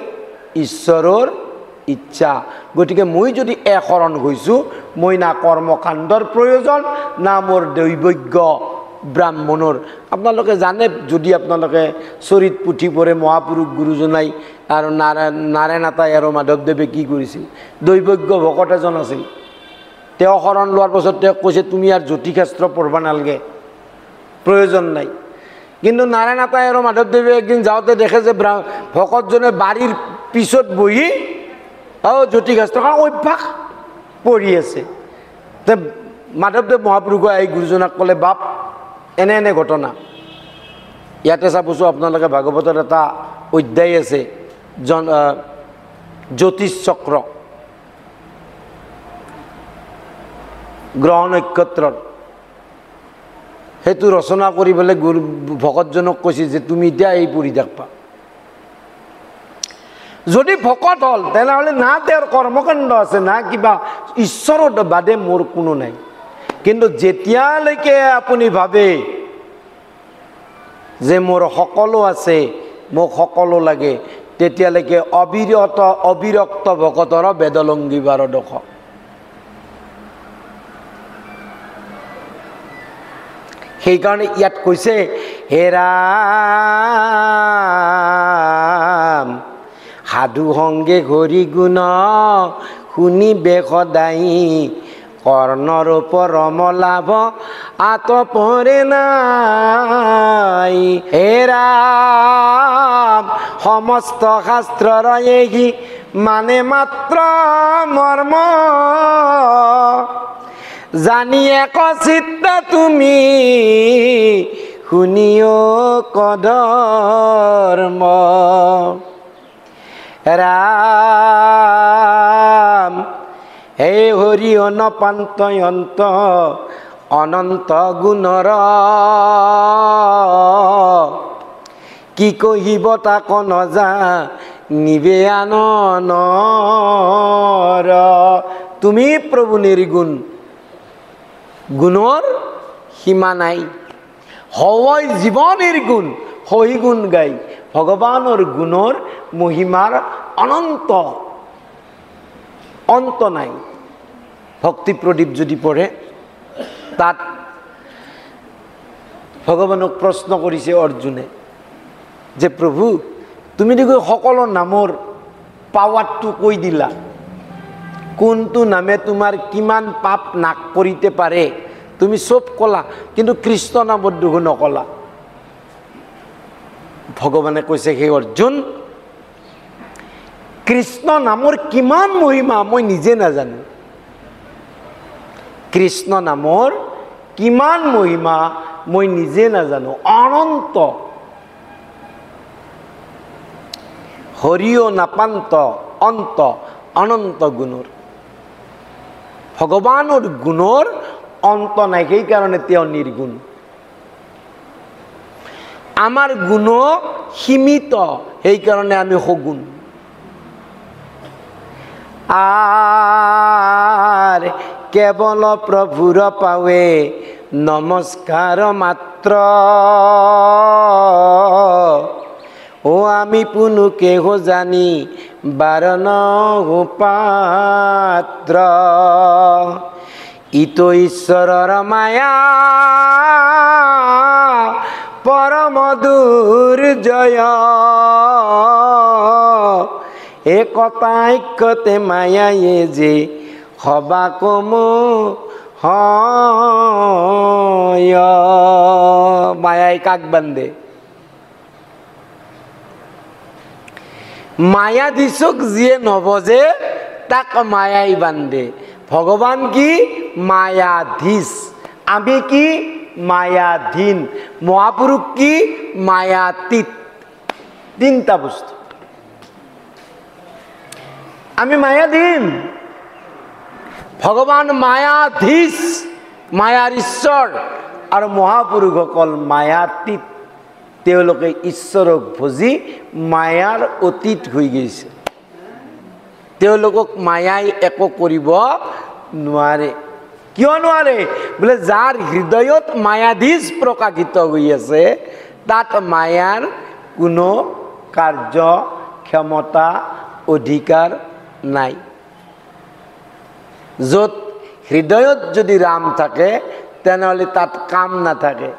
ঈশ্বৰৰ ইচ্ছা। গতিকে মই যদি শৰণ হৈছোঁ, মই না কৰ্মকাণ্ডৰ প্ৰয়োজন না মোৰ দৈবজ্ঞ ব্ৰাহ্মণৰ। আপোনালোকে জানে, যদি আপোনালোকে চৰিত পুথি পঢ়ে, মহাপুৰুষ গুৰুজনাই আৰু নাৰায়ণ আতাই আৰু মাধৱদেৱে কি কৰিছিল? দৈবজ্ঞ ভকত এজন আছিল, তেওঁ শৰণ লোৱাৰ পাছত তেওঁক কৈছে তুমি আৰু জ্যোতিষশাস্ত্ৰ পঢ়বা নালাগে, প্ৰয়োজন নাই। কিন্তু নাৰায়ণ আতাই আৰু মাধৱদেৱে একদিন যাওঁতে দেখে যে ভকতজনে বাৰীৰ পিছত বহি জ্যোতিষশাস্ত্ৰ অভ্যাস পঢ়ি আছে। তে মাধৱদেৱ মহাপুৰুষে এই গুৰুজনাক ক'লে, বাপ এনে এনে ঘটনা, ইয়াতে চাবচোন আপোনালোকে ভাগৱতৰ এটা অধ্যায় আছে জ্যোতিষ চক্ৰ, গ্ৰহ নক্ষত্ৰৰ, সেইটো ৰচনা কৰি পেলাই গুৰু ভকতজনক কৈছে যে তুমি এতিয়া এই পঢ়ি থাকবা। যদি ভকত হ'ল তেনেহ'লে না তেওঁৰ কৰ্মকাণ্ড আছে না কিবা, ঈশ্বৰৰ বাদে মোৰ কোনো নাই। কিন্তু যেতিয়ালৈকে আপুনি ভাবে যে মোৰ সকলো আছে, মোক সকলো লাগে, তেতিয়ালৈকে অবিৰক্ত ভকতৰ বেদলংগিবাৰ দোষ। সেইকাৰণে ইয়াত কৈছে, হে ৰাম সাধু সংগে হৰি গুণ শুনিবে সদায়, কৰ্ণৰ পৰম লাভ আতপৰে নাই। হে ৰাম সমস্ত শাস্ত্ৰৰ এহি মানে মাত্ৰ মৰ্ম, জানি এক চিত্ত তুমি শুনিও কধৰ্ম। ৰাম হে হৰি অনপান্তয়ন্ত অনন্ত গুণৰ, কি কহিব তাক নজা নিবে আননৰ। তুমি প্ৰভু নিৰ্গুণ, গুণৰ সীমা নাই, হয় জীৱন নিৰ্গুণ, সহি গুণ গাই। ভগৱানৰ গুণৰ মহিমাৰ অনন্ত অন্ত নাই। ভক্তি প্ৰদীপ যদি পঢ়ে, তাত ভগৱানক প্ৰশ্ন কৰিছে অৰ্জুনে যে প্ৰভু তুমি দেখোন সকলো নামৰ পাৱাৰটো কৈ দিলা, কোনটো নামে তোমাৰ কিমান পাপ নাশ কৰিতে পাৰে তুমি চব ক'লা, কিন্তু কৃষ্ণ নামত দেখোন নকলা। ভগৱানে কৈছে, হে অৰ্জুন কৃষ্ণ নামৰ কিমান মহিমা মই নিজে নাজানো, কৃষ্ণ নামৰ কিমান মহিমা মই নিজে নাজানো, অনন্ত হৰিও নাপান্ত অন্ত অনন্ত গুণৰ। ভগৱানৰ গুণৰ অন্ত নাই, সেইকাৰণে তেওঁ নিৰ্গুণ। আমাৰ গুণ সীমিত, সেইকাৰণে আমি সগুণ। আৰ কেৱল প্ৰভুৰ পাৱে নমস্কাৰ মাত্ৰ। ও আমি পুনুকে হো জানি বাৰণ পাত্ৰ। ইটো ঈশ্বৰৰ মায়া পৰম দুৰ্জয়। একতা ঐক্যতে মায়ায়ে যে সবা কমো হয়। মায়াই কাক বান্ধে? মায়াধীশক যিয়ে নবজে তাক মায়াই বান্ধে। ভগবান কি? মায়াধীশ। আমি কি? মায়াধীন। মহাপুরুষ কি? মায়াতীত। তিনটা বস্তু। আমি মায়াধীন, ভগৱান মায়াধীশ, মায়াৰ ঈশ্বৰ, আৰু মহাপুৰুষসকল মায়াতীত। তেওঁলোকে ঈশ্বৰক ভজি মায়াৰ অতীত হৈ গৈছে। তেওঁলোকক মায়াই একো কৰিব নোৱাৰে। কিয় নোৱাৰে? বোলে যাৰ হৃদয়ত মায়াধীশ প্ৰকাশিত হৈ আছে তাত মায়াৰ কোনো কাৰ্য ক্ষমতা অধিকাৰ নাই। য'ত হৃদয়ত যদি ৰাম থাকে তেনেহ'লে তাত কাম নাথাকে,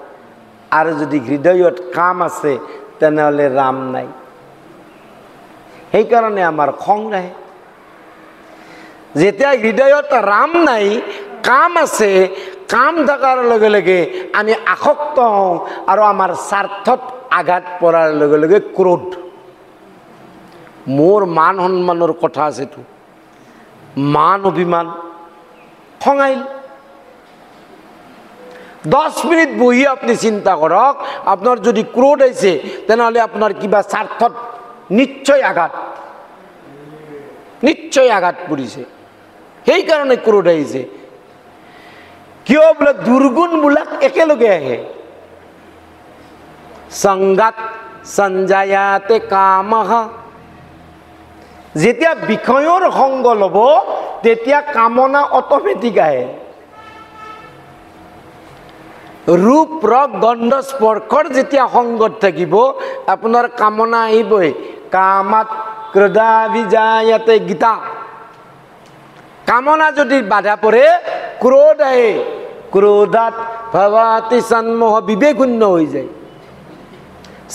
আৰু যদি হৃদয়ত কাম আছে তেনেহ'লে ৰাম নাই। সেইকাৰণে আমাৰ খং নাহে। যেতিয়া হৃদয়ত ৰাম নাই, কাম আছে, কাম থকাৰ লগে লগে আমি আসক্ত হওঁ, আৰু আমাৰ স্বাৰ্থত আঘাত পৰাৰ লগে লগে ক্ৰোধ। মোৰ মান সন্মানৰ কথা আছেতো, মান অভিমান খঙাইল। 10 মিনিট বহি আপনি চিন্তা কৰক, আপোনাৰ যদি ক্ৰোধ আহিছে তেনেহ'লে আপোনাৰ কিবা স্বাৰ্থত নিশ্চয় আঘাত পৰিছে। সেইকাৰণে ক্ৰোধ আহিছে। কিয়? বোলে দুৰ্গুণবিলাক একেলগে আহে। সংগাত সঞ্জায়াতে কামঃ। যেতিয়া বিষয়ৰ সংগ ল'ব তেতিয়া কামনা অট'মেটিক আহে। ৰূপ ৰস গন্ধ স্পৰ্শৰ যেতিয়া সংগত থাকিব আপোনাৰ কামনা আহিবই। কামাত ক্ৰোধাভিজায়তে গীতা। কামনা যদি বাধা পৰে ক্ৰোধ আহে। ক্ৰোধাত ভৱতি সন্মোহ, বিবেক শূন্য হৈ যায়।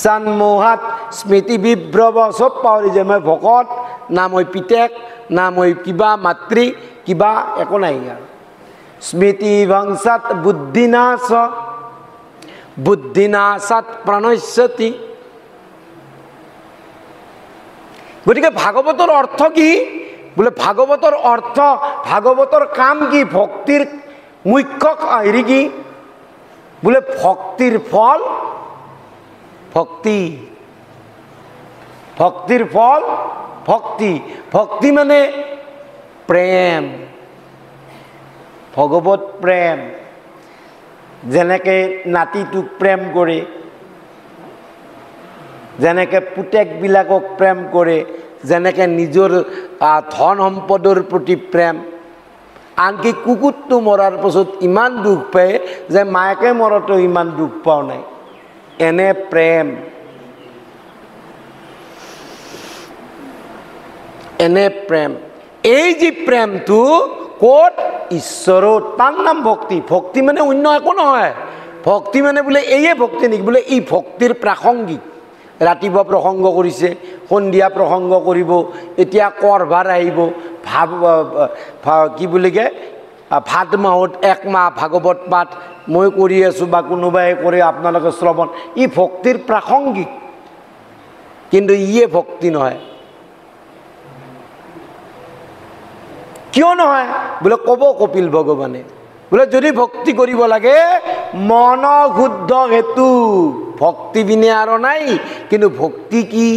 সন্মোহাত স্মৃতি বিভ্ৰম, চব পাহৰি যায়। মই ভকত, না মই পিতেক, না মই কিবা মাতৃ, কিবা একো নাই। আৰু স্মৃতি ভংসাত বুদ্ধিনাশ, বুদ্ধিনাশাত প্ৰণশ্যতি। গতিকে ভাগৱতৰ অৰ্থ কি? বোলে ভাগৱতৰ অৰ্থ, ভাগৱতৰ কাম কি? ভক্তিৰ মুখ্য হেৰি কি? বোলে ভক্তিৰ ফল ভক্তি। ভক্তিৰ ফল ভক্তি। ভক্তি মানে প্ৰেম, ভগৱত প্ৰেম। যেনেকে নাতিটোক প্ৰেম কৰে, যেনেকে পুতেকবিলাকক প্ৰেম কৰে, যেনেকে নিজৰ ধন সম্পদৰ প্ৰতি প্ৰেম। আনকি কুকুৰটো মৰাৰ পাছত ইমান দুখ পায় যে মায়েকে মৰতো ইমান দুখ পোৱা নাই। এনে প্ৰেম, এনে প্ৰেম। এই যে প্ৰেমটো ক'ত? ঈশ্বৰত। তাৰ নাম ভক্তি। ভক্তি মানে অন্য একো নহয়। ভক্তি মানে বোলে এইয়ে ভক্তি নেকি? বোলে এই ভক্তিৰ প্ৰাসংগিক। ৰাতিপুৱা প্ৰসংগ কৰিছে, সন্ধিয়া প্ৰসংগ কৰিব, এতিয়া কৰ ভাৰ আহিব, কি বুলি কয় ভাদ মাহত 1 মাহ ভাগৱত পাঠ মই কৰি আছোঁ বা কোনোবাই কৰে, আপোনালোকে শ্ৰৱণ। ই ভক্তিৰ প্ৰাসংগিক, কিন্তু ইয়ে ভক্তি নহয়। কিয় নহয়? বোলে ক'ব কপিল ভগৱানে, বোলে যদি ভক্তি কৰিব লাগে মন শুদ্ধ হেতু, ভক্তি বিনে আৰু নাই। কিন্তু ভক্তি কি?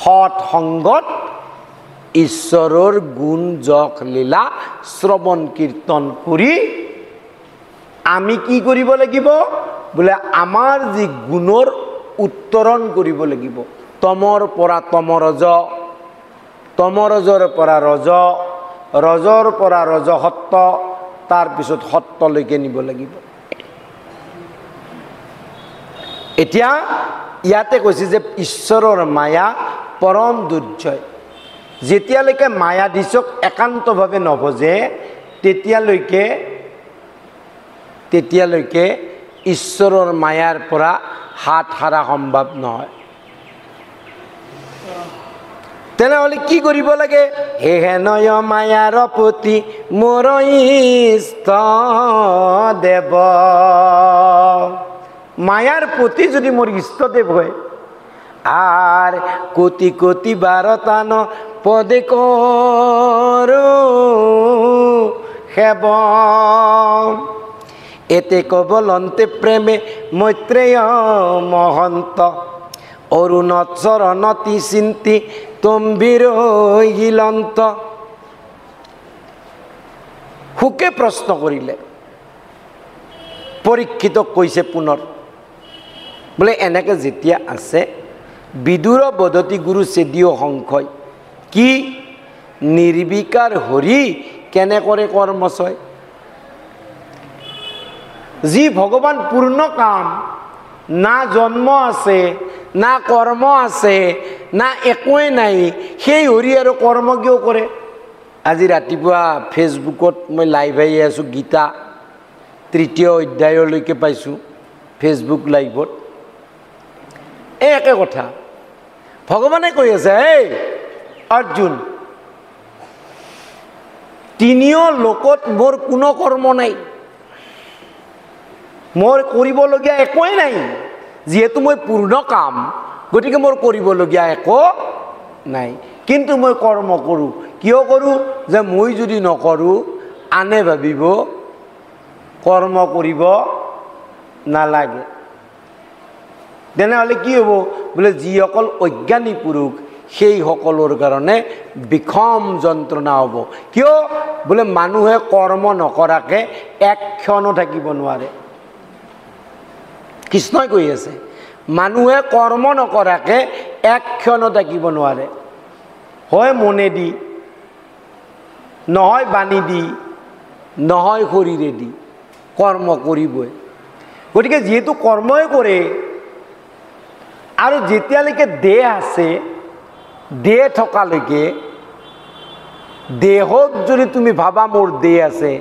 সৎ সংগত ঈশ্বৰৰ গুণ যশ লীলা শ্ৰৱণ কীৰ্তন কৰি আমি কি কৰিব লাগিব? বোলে আমাৰ যি গুণৰ উত্তৰণ কৰিব লাগিব। তমৰ পৰা তমৰজ, তমৰজৰ পৰা ৰজ, ৰজৰ পৰা ৰজসত্ব, তাৰপিছত সত্বলৈকে নিব লাগিব। এতিয়া ইয়াতে কৈছে যে ঈশ্বৰৰ মায়া পৰম দুৰ্জয়। যেতিয়ালৈকে মায়াধীশক একান্তভাৱে নভজে তেতিয়ালৈকে ঈশ্বৰৰ মায়াৰ পৰা হাত সাৰা সম্ভৱ নহয়। তেনেহ'লে কি কৰিব লাগে? হে নয় মায়াৰ প্ৰতি মোৰ ইষ্ট দেৱ। মায়াৰ প্ৰতি যদি মোৰ ইষ্টদেৱ হয়, আর কোটি কোটি বারতান পদে করো সেব, এতে কবলন্তে প্রেমে মৈত্রেয় মহন্ত, অরুণত চরণতি চিন্তি তম্বীর গিলন্ত। হুকে প্রশ্ন করিলে, পরীক্ষিতক কৈছে পুনৰ, বোলে এনেকে যেতিয়া আছে বিদুৰ বদতি গুৰু চেদিও সংশয়, কি নিৰ্বিকাৰ হৰি কেনে কৰে কৰ্মচয়। যি ভগৱান পূৰ্ণ কাম, না জন্ম আছে না কৰ্ম আছে না একোৱেই নাই, সেই হৰি আৰু কৰ্ম কিয় কৰে? আজি ৰাতিপুৱা ফেচবুকত মই লাইভ আহি আছোঁ, গীতা 3য় অধ্যায়লৈকে পাইছোঁ ফেচবুক লাইভত। একে কথা ভগৱানে কৈ আছে, এই অৰ্জুন, তিনিও লোকত মোৰ কোনো কৰ্ম নাই, মোৰ কৰিবলগীয়া একোৱেই নাই। যিহেতু মই পূৰ্ণ কাম, গতিকে মোৰ কৰিবলগীয়া একো নাই, কিন্তু মই কৰ্ম কৰোঁ। কিয় কৰোঁ? যে মই যদি নকৰোঁ আনে ভাবিব কৰ্ম কৰিব নালাগে। তেনেহ'লে কি হ'ব? বোলে যিসকল অজ্ঞানী পুৰুষ সেই সকলৰ কাৰণে বিষম যন্ত্ৰণা হ'ব। কিয়? বোলে মানুহে কৰ্ম নকৰাকে এক ক্ষণো থাকিব নোৱাৰে। কৃষ্ণই কৈ আছে, মানুহে কৰ্ম নকৰাকে এক ক্ষণো থাকিব নোৱাৰে। হয় মনেদি, নহয় বাণী দি, নহয় শৰীৰেদি, কৰ্ম কৰিবই। গতিকে যিহেতু কৰ্মই কৰে, আৰু যেতিয়ালৈকে দেহ আছে, দেহ থকালৈকে, দেহত যদি তুমি ভাবা মোৰ দেহ আছে,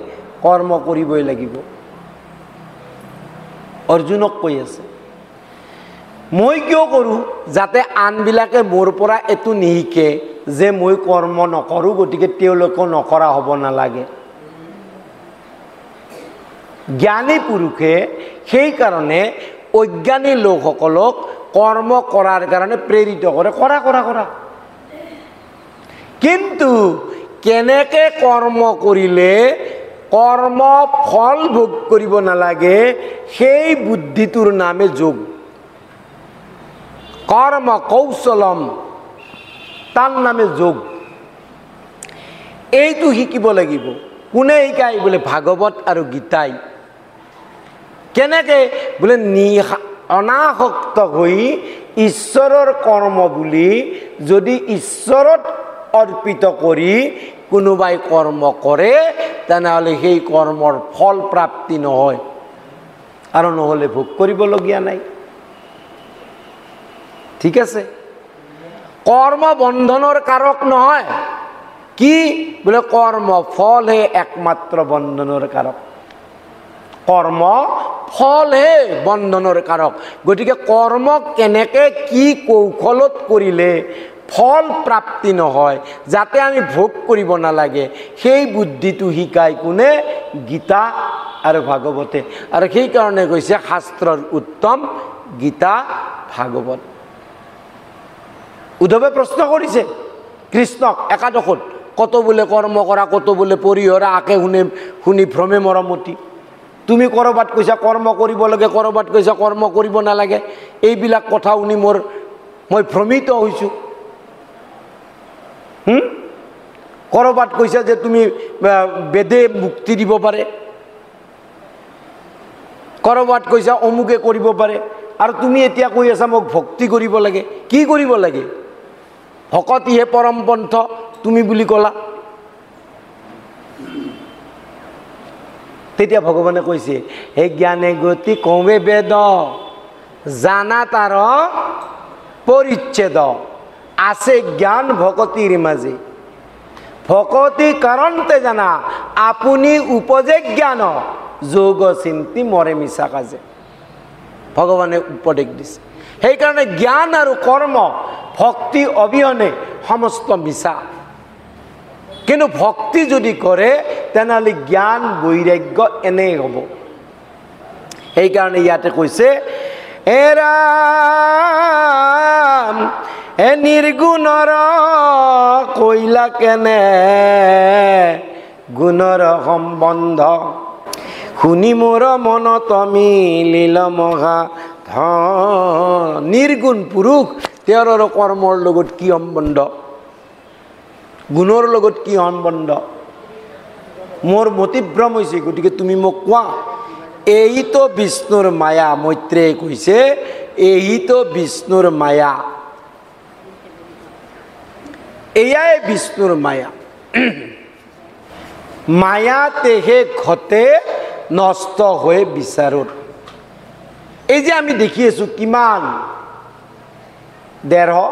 কৰ্ম কৰিবই লাগিব। অৰ্জুনক কৈ আছে, মই কিয় কৰোঁ? যাতে আনবিলাকে মোৰ পৰা এইটো নিশিকে যে মই কৰ্ম নকৰোঁ, গতিকে তেওঁলোকেও নকৰা হ'ব নালাগে। জ্ঞানী পুৰুষে সেইকাৰণে অজ্ঞানী লোকসকলক কৰ্ম কৰাৰ কাৰণে প্ৰেৰিত কৰে, কৰা কৰা কৰা। কিন্তু কেনেকে কৰ্ম কৰিলে কৰ্ম ফল ভোগ কৰিব নালাগে, সেই বুদ্ধিটোৰ নামে যোগ। কৰ্ম কৌশলম, তাৰ নামে যোগ। এইটো শিকিব লাগিব। কোনে শিকাই? বোলে ভাগৱত আৰু গীতাই। কেনেকে? বোলে অনাসক্ত হৈ ঈশ্বৰৰ কৰ্ম বুলি যদি ঈশ্বৰত অৰ্পিত কৰি কোনোবাই কৰ্ম কৰে, তেনেহ'লে সেই কৰ্মৰ ফল প্ৰাপ্তি নহয়, আৰু নহ'লে ভোগ কৰিবলগীয়া নাই। ঠিক আছে? কৰ্ম বন্ধনৰ কাৰক নহয়। কি? বোলে কৰ্ম ফলহে একমাত্ৰ বন্ধনৰ কাৰক। কৰ্ম ফলহে বন্ধনৰ কাৰক। গতিকে কৰ্ম কেনেকে কি কৌশলত কৰিলে ফল প্ৰাপ্তি নহয়, যাতে আমি ভোগ কৰিব নালাগে, সেই বুদ্ধিটো শিকাই কোনে? গীতা আৰু ভাগৱতে। আৰু সেইকাৰণে কৈছে শাস্ত্ৰৰ উত্তম গীতা ভাগৱত। উদ্ধৱে প্ৰশ্ন কৰিছে কৃষ্ণক একাদশত, কত বোলে কৰ্ম কৰা, কত বোলে পৰিহৰা, আকে শুনি ভ্ৰমে মৰমতি। তুমি কৰবাত কৈছা কৰ্ম কৰিব লাগে, কৰবাত কৈছা কৰ্ম কৰিব নালাগে। এইবিলাক কথা শুনি মই ভ্ৰমিত হৈছোঁ। কৰবাত কৈছা যে তুমি বেদে মুক্তি দিব পাৰে, কৰবাত কৈছা অমুকে কৰিব পাৰে, আৰু তুমি এতিয়া কৈ আছা মোক ভক্তি কৰিব লাগে। কি কৰিব লাগে? ভকতিহে পৰম পন্থ তুমি বুলি ক'লা। তেতিয়া ভগৱানে কৈছে, হে জ্ঞানে গতি কমে বেদ, জানা তাৰ পৰিচ্ছেদ, আছে জ্ঞান ভকতিৰ মাজে, ভকতি কাৰণতে জানা, আপুনি উপজে জ্ঞান, যোগ চিন্তি মৰে মিছা কাজে। ভগৱানে উপদেশ দিছে। সেইকাৰণে জ্ঞান আৰু কৰ্ম ভক্তি অবিহনে সমস্ত মিছা। কিন্তু ভক্তি যদি কৰে তেনেহ'লে জ্ঞান বৈৰাগ্য এনেই হ'ব। সেইকাৰণে ইয়াতে কৈছে, হে ৰাম হে নিৰ্গুণৰ কৈলা কেনে, গুণৰ সম্বন্ধ, শুনি মোৰ মনত মিলিল মহা ধন। নিৰ্গুণ পুৰুষ, তেওঁৰ আৰু কৰ্মৰ লগত কি সম্বন্ধ, গুণৰ লগত কি সম্বন্ধ? মোৰ মতিভ্ৰম হৈছে, গতিকে তুমি মোক কোৱা। এইটো বিষ্ণুৰ মায়া, মৈত্ৰেয়ে কৈছে, এইটো বিষ্ণুৰ মায়া, এয়াই বিষ্ণুৰ মায়া। মায়াতেহে ঘটে নষ্ট হৈ বিচাৰত। এই যে আমি দেখি আছো কিমান 1.5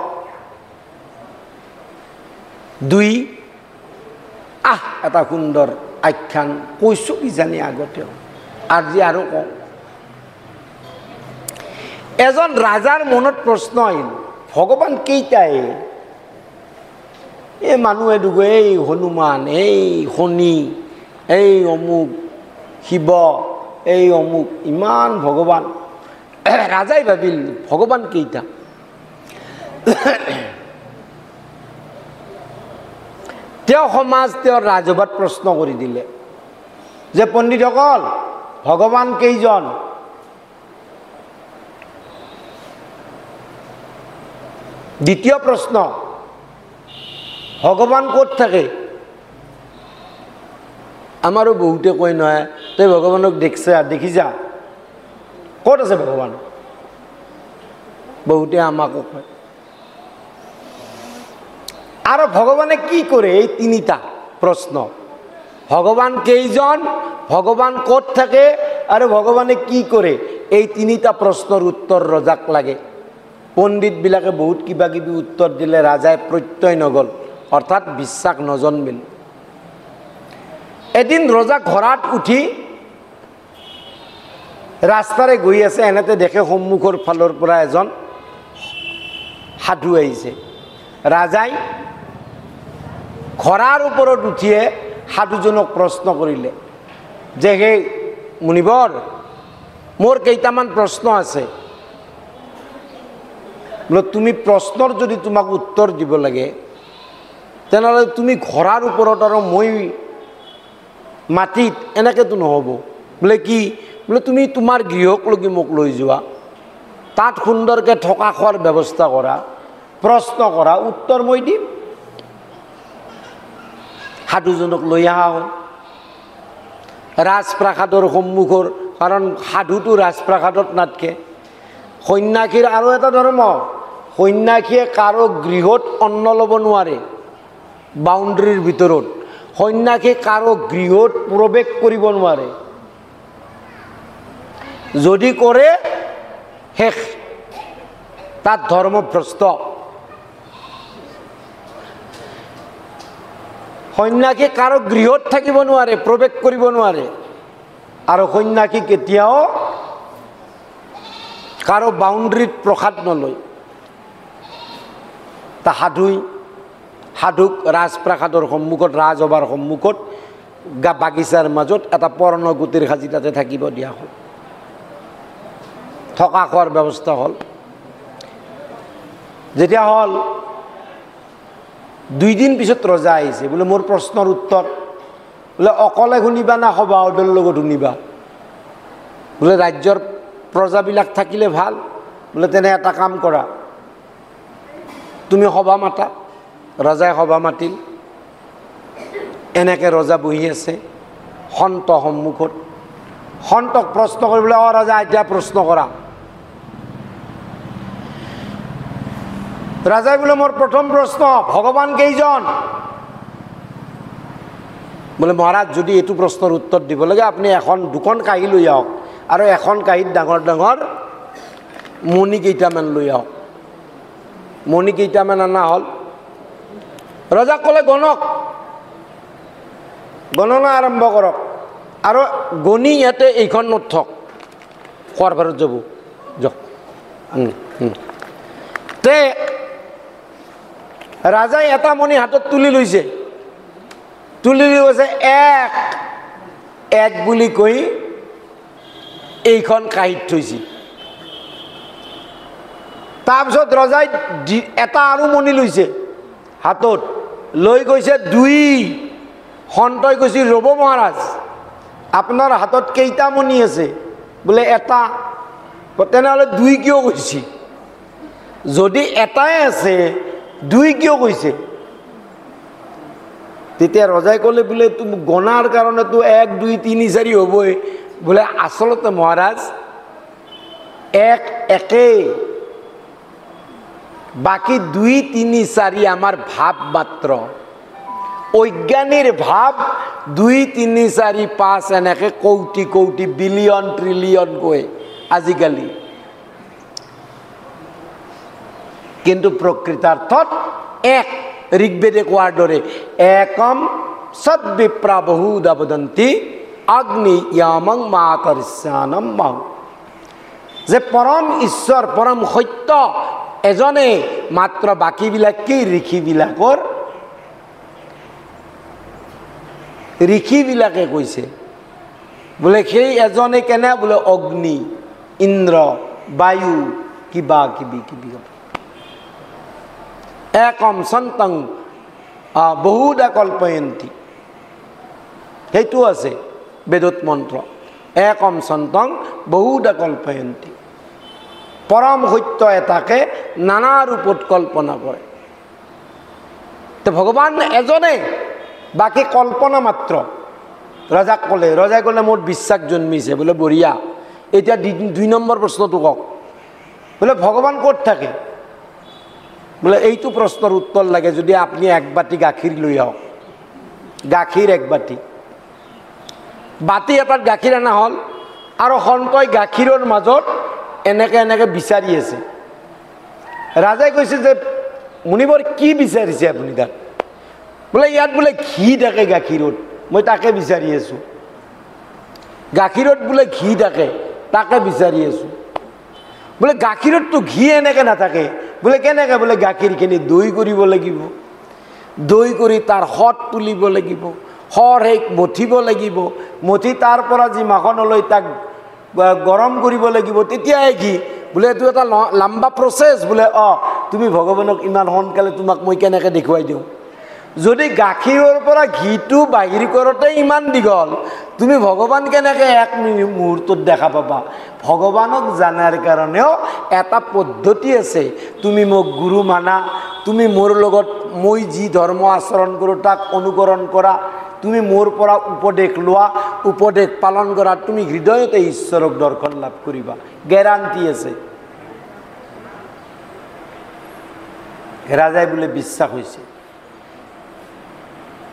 2 এটা সুন্দৰ আখ্যান কৈছো কিজানি আগতেও, আজি আৰু কওঁ। এজন ৰাজাৰ মনত প্ৰশ্ন আহিল, ভগৱান কেইটাই? এই মানুহে দুগো, এই হনুমান, এই শনি, এই অমুক শিৱ, এই অমুক, ইমান ভগৱান। ৰাজাই ভাবিল ভগৱান কেইটা? তেওঁ সমাজ, তেওঁৰ ৰাজসভাত প্ৰশ্ন কৰি দিলে যে পণ্ডিতসকল, ভগৱান কেইজন? দ্বিতীয় প্ৰশ্ন, ভগৱান ক'ত থাকে? আমাৰো বহুতে কয় নহয়, তই ভগৱানক দেখিছা? ক'ত আছে ভগৱান? বহুতে আমাকো কয়। আৰু ভগৱানে কি কৰে? এই 3টা প্ৰশ্ন, ভগৱান কেইজন, ভগৱান ক'ত থাকে আৰু ভগৱানে কি কৰে, এই 3টা প্ৰশ্নৰ উত্তৰ ৰজাক লাগে। পণ্ডিতবিলাকে বহুত কিবা কিবি উত্তৰ দিলে, ৰাজাই প্ৰত্যয় নগ'ল, অৰ্থাৎ বিশ্বাস নজন্মিল। এদিন ৰজা ঘোঁৰাত উঠি ৰাস্তাৰে গৈ আছে, এনেতে দেখে সন্মুখৰ ফালৰ পৰা এজন সাধু আহিছে। ৰাজাই ঘোঁৰাৰ ওপৰত উঠিয়ে সাধুজনক প্ৰশ্ন কৰিলে যে, হে মুনিবৰ, মোৰ কেইটামান প্ৰশ্ন আছে। বোলে তুমি প্ৰশ্নৰ যদি তোমাক উত্তৰ দিব লাগে, তেনেহ'লে তুমি ঘোঁৰাৰ ওপৰত আৰু মই মাটিত, এনেকৈতো নহ'ব। বোলে কি? বোলে তুমি তোমাৰ গৃহক লগি মোক লৈ যোৱা, তাত সুন্দৰকৈ থকা খোৱাৰ ব্যৱস্থা কৰা, প্ৰশ্ন কৰা, উত্তৰ মই দিম। সাধুজনক লৈ অহা হ'ল ৰাজপ্ৰাসাদৰ সন্মুখৰ, কাৰণ সাধুটো ৰাজপ্ৰাসাদত নাথাকে। সন্ন্যাসীৰ আৰু এটা ধৰ্ম, সন্ন্যাসীয়ে কাৰো গৃহত অন্ন ল'ব নোৱাৰে, বাউণ্ডাৰীৰ ভিতৰত। সন্ন্যাসী কাৰো গৃহত প্ৰৱেশ কৰিব নোৱাৰে, যদি কৰে শেষ, তাত ধৰ্মভ্ৰষ্ট। সন্ন্যাসী কাৰো গৃহত থাকিব নোৱাৰে, প্ৰৱেশ কৰিব নোৱাৰে। আৰু সন্ন্যাসী কেতিয়াও কাৰো বাউণ্ডাৰীত প্ৰসাদ নলয়। তা সাধুক ৰাজপ্ৰাসাদৰ সন্মুখত, ৰাজসভাৰ সন্মুখত, বাগিচাৰ মাজত এটা পৰ্ণগুটিৰ সাজি তাতে থাকিব দিয়া হ'ল। থকা খোৱাৰ ব্যৱস্থা হ'ল। যেতিয়া হ'ল, 2 দিন পিছত ৰজা আহিছে। বোলে মোৰ প্ৰশ্নৰ উত্তৰ। বোলে অকলে শুনিবা না সভাসদৰ লগত শুনিবা? বোলে ৰাজ্যৰ প্ৰজাবিলাক থাকিলে ভাল। বোলে তেনে এটা কাম কৰা, তুমি সভা মাতা। ৰজাই সভা মাতিল। এনেকৈ ৰজা বহি আছে সন্ত সন্মুখত। সন্তক প্ৰশ্ন কৰিবলৈ, ৰজা এতিয়া প্ৰশ্ন কৰা। ৰাজাই বোলে মোৰ প্ৰথম প্ৰশ্ন, ভগৱান কেইজন? বোলে মহাৰাজ যদি এইটো প্ৰশ্নৰ উত্তৰ দিব লাগে আপুনি দুখন কাঁহী লৈ আহক আৰু এখন কাঁহীত ডাঙৰ ডাঙৰ মণি কেইটামান লৈ আহক। মণি কেইটামান অনা হ'ল। ৰজাক ক'লে গণক, গণনা আৰম্ভ কৰক আৰু গণি ইয়াতে এইখন নথক, খোৱাৰ ভাৰত যাব যাওক। তে ৰাজাই এটা মণি হাতত তুলি লৈছে, তুলি লৈ কৈছে এক এক বুলি কৈ এইখন কাঁহীত থৈছে। তাৰপিছত ৰজাই এটা আৰু মণি লৈছে হাতত, লৈ গৈছে দুই। সন্তই কৈছে ৰ'ব মহাৰাজ, আপোনাৰ হাতত কেইটা মণি আছে? বোলে এটা। তেনেহ'লে দুই কিয় কৈছে? যদি এটাই আছে দুই কিয় কৈছে? তেতিয়া ৰজাই ক'লে বোলে তুমি গণাৰ কাৰণেতো 1 2 3 4 হ'বই। বোলে আচলতে মহাৰাজ এক একেই, বাকী 2 3 4 আমাৰ ভাৱ মাত্ৰ। অজ্ঞানীৰ ভাৱ 2 3 4 5 এনেকে কোটি কোটি বিলিয়ন ট্ৰিলিয়ন কৈ আজিকালি, কিন্তু প্ৰকৃতাৰ্থত এক। ঋগ্বেদে কোৱাৰ দৰে একম সদ্বিপ্ৰা বহুধা বদন্তি অগ্নি ইয়ামং মাতৰিস্যানম মাহু, যে পৰম ঈশ্বৰ পৰম সত্য এজনে মাত্ৰ, বাকীবিলাক কি? ঋষিবিলাকে কৈছে। বোলে সেই এজনে কেনে? বোলে অগ্নি, ইন্দ্ৰ, বায়ু, কিবা কিবি কিবি। একম সন্তং বহুধা কল্পয়ন্তি, সেইটো আছে বেদত মন্ত্ৰ। একম সন্তং বহুধা কল্পয়ন্তি, পৰম সত্য এটাকে নানা ৰূপত কল্পনা কৰে। তো ভগৱান এজনে, বাকী কল্পনা মাত্ৰ। ৰজাক ক'লে, ৰজাই ক'লে মোৰ বিশ্বাস জন্মিছে। বোলে বঢ়িয়া, এতিয়া 2 নম্বৰ প্ৰশ্নটো কওক। বোলে ভগৱান ক'ত থাকে? বোলে এইটো প্ৰশ্নৰ উত্তৰ লাগে যদি আপুনি 1 বাটি গাখীৰ লৈ আহক। গাখীৰ 1 বাটি, বাটি এটাত গাখীৰ অনা হ'ল আৰু সন্তই গাখীৰৰ মাজত এনেকে এনেকে বিচাৰি আছে। ৰাজাই কৈছে যে মুনিবৰ কি বিচাৰিছে আপুনি তাত? বোলে ইয়াত বোলে ঘি থাকে গাখীৰত, মই তাকে বিচাৰি আছো। গাখীৰত বোলে ঘি থাকে, তাকে বিচাৰি আছো। বোলে গাখীৰততো ঘি এনেকে নাথাকে। বোলে কেনেকে? বোলে গাখীৰখিনি দৈ কৰিব লাগিব, দৈ কৰি তাৰ সত তুলিব লাগিব, সৰ সেই মঠিব লাগিব, মঠি তাৰ পৰা যি মাখন লৈ তাক গৰম কৰিব লাগিব, তেতিয়াহে ঘি। বোলে এইটো এটা লম্বা প্ৰচেছ। বোলে তুমি ভগৱানক ইমান সোনকালে তোমাক মই কেনেকে দেখুৱাই দিওঁ? যদি গাখীৰৰ পৰা ঘিটো বাহিৰ কৰোঁতে ইমান দীঘল, তুমি ভগৱান কেনেকে 1 মুহূৰ্তত দেখা পাবা? ভগৱানক জানাৰ কাৰণেও এটা পদ্ধতি আছে। তুমি মোক গুৰু মানা, তুমি মোৰ লগত মই যি ধৰ্ম আচৰণ কৰোঁ তাক অনুকৰণ কৰা, তুমি মোৰ পৰা উপদেশ লোৱা, উপদেশ পালন কৰা, তুমি হৃদয়তে ঈশ্বৰক দৰ্শন লাভ কৰিবা, গেৰাণ্টি আছে। ৰাজাই বোলে বিশ্বাস হৈছে।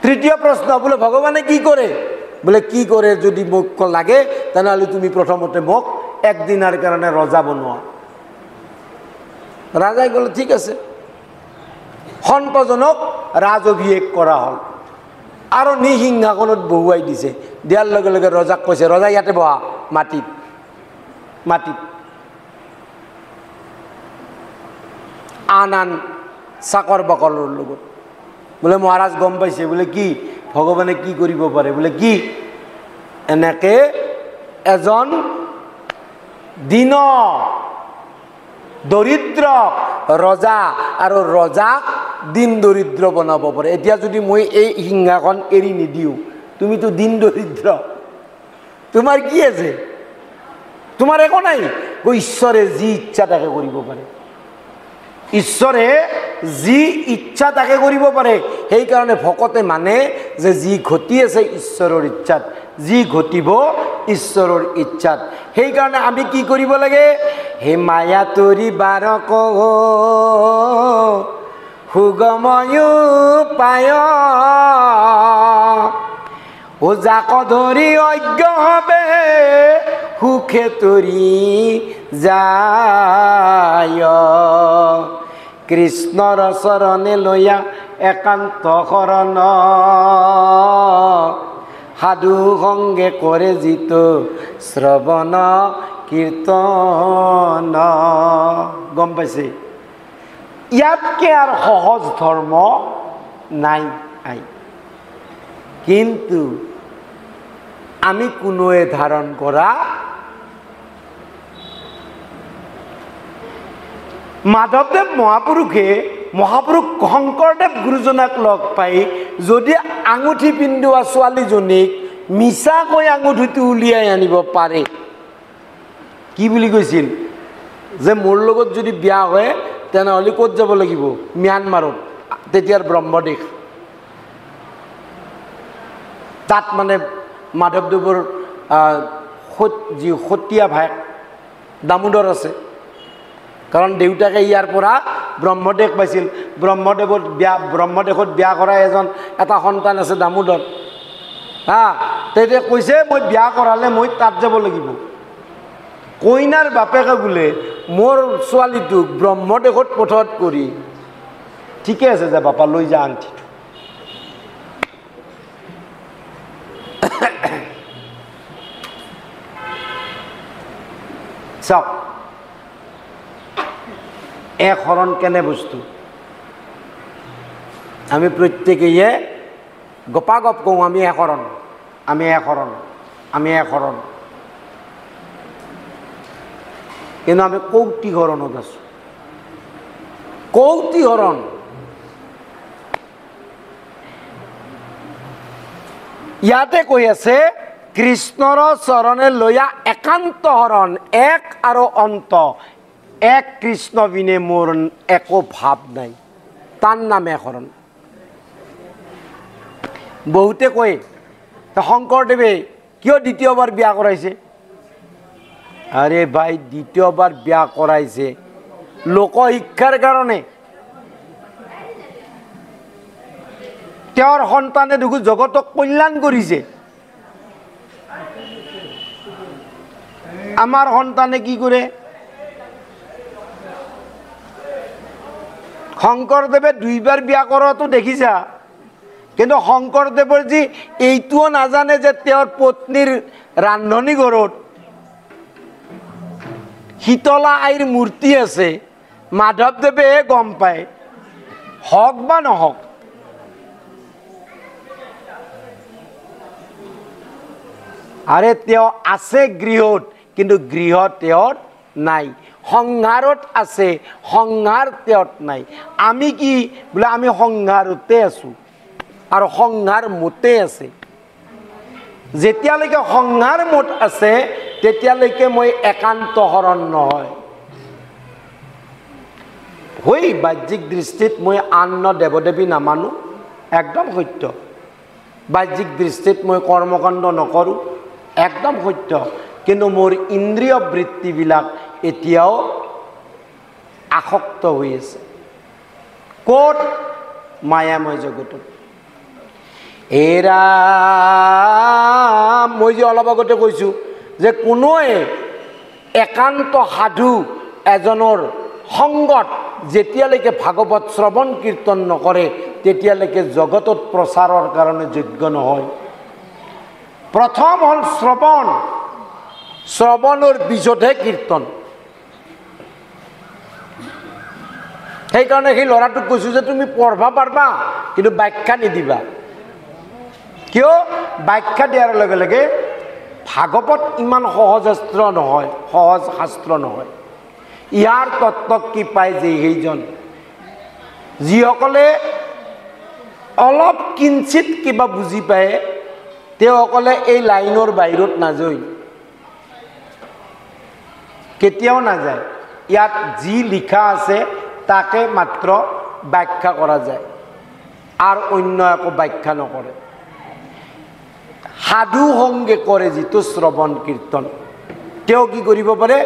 তৃতীয় প্ৰশ্ন, বোলে ভগৱানে কি কৰে? বোলে কি কৰে যদি মোক লাগে তেনেহ'লে তুমি প্ৰথমতে মোক 1 দিনৰ কাৰণে ৰজা বনোৱা। ৰাজাই ক'লে ঠিক আছে। সন্তজনক ৰাজঅভিষেক কৰা হ'ল আৰু সিংহাসনত বহুৱাই দিছে। দিয়াৰ লগে লগে ৰজাক কৈছে, ৰজা ইয়াতে বহা, মাটিত। মাটিত আন চাকৰ বাকৰৰ লগত। বোলে মহাৰাজ গম পাইছে? বোলে কি? ভগৱানে কি কৰিব পাৰে? বোলে কি? এনেকে এজন দীন দৰিদ্ৰ ৰজা আৰু ৰজাক দিন দৰিদ্ৰ বনাব পাৰে। এতিয়া যদি মই এই সিংহাসন এৰি নিদিওঁ, তুমিতো দিন দৰিদ্ৰ, তোমাৰ কি আছে? তোমাৰ একো নাই। ঈশ্বৰে যি ইচ্ছা তাকে কৰিব পাৰে। ঈশ্বৰে যি ইচ্ছা তাকে কৰিব পাৰে। সেইকাৰণে ভকতে মানে যে যি ঘটি আছে ঈশ্বৰৰ ইচ্ছাত, যি ঘটিব ঈশ্বৰৰ ইচ্ছাত। সেইকাৰণে আমি কি কৰিব লাগে? হে মায়া তৰি বাৰক সুগময় পায় ও যাক ধৰি অজ্ঞ হবে সুখে তৰি যায় কৃষ্ণৰ চৰণে লৈয়া একান্ত শৰণ সাধু সংগে কৰে যিটো শ্ৰৱণ কীৰ্তন গম পাইছে ইয়াতকে আৰ সহজ ধৰ্ম নাই আই কিন্তু আমি কোনোৱে ধাৰণ কৰা মাধৱদেৱ মহাপুৰুষ শংকৰদেৱ গুৰুজনাক লগ পাই যদি আঙুঠি পিন্ধোৱা ছোৱালীজনীক মিছাকৈ আঙুঠিটো উলিয়াই আনিব পাৰে কি বুলি কৈছিল যে মোৰ লগত যদি বিয়া হয় তেনেহলে ক'ত যাব লাগিব ম্যানমাৰত তেতিয়াৰ ব্ৰহ্মদেশ তাত মানে মাধৱদেৱৰ যি সতীয়া ভায়েক দামোদৰ আছে কাৰণ দেউতাকে ইয়াৰ পৰা ব্ৰহ্মদেশ পাইছিল ব্ৰহ্মদেশত বিয়া কৰা এটা সন্তান আছে দামোদৰ তেতিয়া কৈছে মই বিয়া কৰালে মই তাত যাব লাগিব কইনাৰ বাপেকে বোলে মোৰ ছোৱালীটোক ব্ৰহ্মদেশত পঠত কৰি ঠিকে আছে যে বাপা লৈ যা আংঠিটো চাওক এক শৰণ কেনে বস্তু আমি প্ৰত্যেকেয়ে গপাগপ কওঁ আমি একশৰণ আমি একশৰণ আমি একশৰণ কিন্তু আমি কৌটিহৰণত আছো কৌটিহৰণ ইয়াতে কৈ আছে কৃষ্ণৰ চৰণে লৈয়া একান্ত হৰণ এক আৰু অন্ত এক কৃষ্ণ বিনে মোৰ একো ভাৱ নাই তাৰ নাম একশৰণ বহুতে কয় শংকৰদেৱে কিয় দ্বিতীয়বাৰ বিয়া কৰাইছে আৰে ভাই দ্বিতীয়বাৰ বিয়া কৰাইছে লোকশিক্ষাৰ কাৰণে তেওঁৰ সন্তানে দেখো জগতক কল্যাণ কৰিছে আমাৰ সন্তানে কি কৰে শংকৰদেৱে দুইবাৰ বিয়া কৰাটো দেখিছা কিন্তু শংকৰদেৱৰ যি এইটোও নাজানে যে তেওঁৰ পত্নীৰ ৰান্ধনী ঘৰত শীতলা আইৰ মূৰ্তি আছে মাধৱদেৱে গম পায় হক বা নহক আৰে তেওঁ আছে গৃহত কিন্তু গৃহ তেওঁৰ নাই সংহাৰত আছে সংহাৰ তেওঁত নাই আমি কি বোলে আমি সংহাৰতে আছো আৰু সংহাৰ মতে আছে যেতিয়ালৈকে সংহাৰ মত আছে তেতিয়ালৈকে মই একান্ত হৰণ নহয় হৈ বাহ্যিক দৃষ্টিত মই আন্ন দেৱদেৱী নামানো একদম সত্য বাহ্যিক দৃষ্টিত মই কৰ্মকাণ্ড নকৰো একদম সত্য কিন্তু মোৰ ইন্দ্ৰিয় বৃত্তিবিলাক এতিয়াও আসক্ত হৈ আছে ক'ত মায়াময় জগতত এৰা মই যে অলপ আগতে কৈছোঁ যে কোনোৱে একান্ত সাধু এজনৰ সংগত যেতিয়ালৈকে ভাগৱত শ্ৰৱণ কীৰ্তন নকৰে তেতিয়ালৈকে জগতত প্ৰচাৰৰ কাৰণে যোগ্য নহয় প্ৰথম হ'ল শ্ৰৱণৰ পিছতহে কীৰ্তন সেইকাৰণে সেই ল'ৰাটোক কৈছোঁ যে তুমি পঢ়বা পাৰবা কিন্তু ব্যাখ্যা নিদিবা কিয় ব্যাখ্যা দিয়াৰ লগে লগে ভাগৱত ইমান সহজ শাস্ত্ৰ নহয় ইয়াৰ তত্ত্ব কি পায় যে সেইজন যিসকলে অলপ কিঞ্চিত কিবা বুজি পায় তেওঁসকলে এই লাইনৰ বাহিৰত নাযায় কেতিয়াও নাযায় ইয়াত যি লিখা আছে তাকে মাত্ৰ ব্যাখ্যা কৰা যায় আৰু অন্য একো ব্যাখ্যা নকৰে সাধু সংগে কৰে যিটো শ্ৰৱণ কীৰ্তন তেওঁ কি কৰিব পাৰে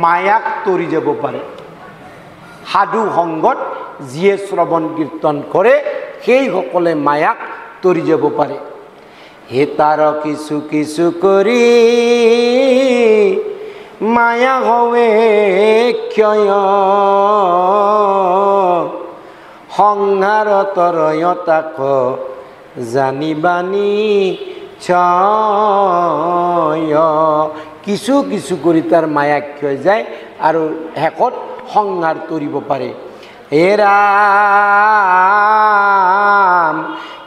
মায়াক তৰি যাব পাৰে সাধু সংগত যিয়ে শ্ৰৱণ কীৰ্তন কৰে সেইসকলে মায়াক তৰি যাব পাৰে হে তাৰ কিছু কিছু কৰি মায়া হয়ে ক্ষয় সংহাৰ তৰয় তাক জানিবানি ছয় কিছু কিছু কৰি তাৰ মায়া ক্ষয় যায় আৰু শেষত সংহাৰ তৰিব পাৰে হে ৰাম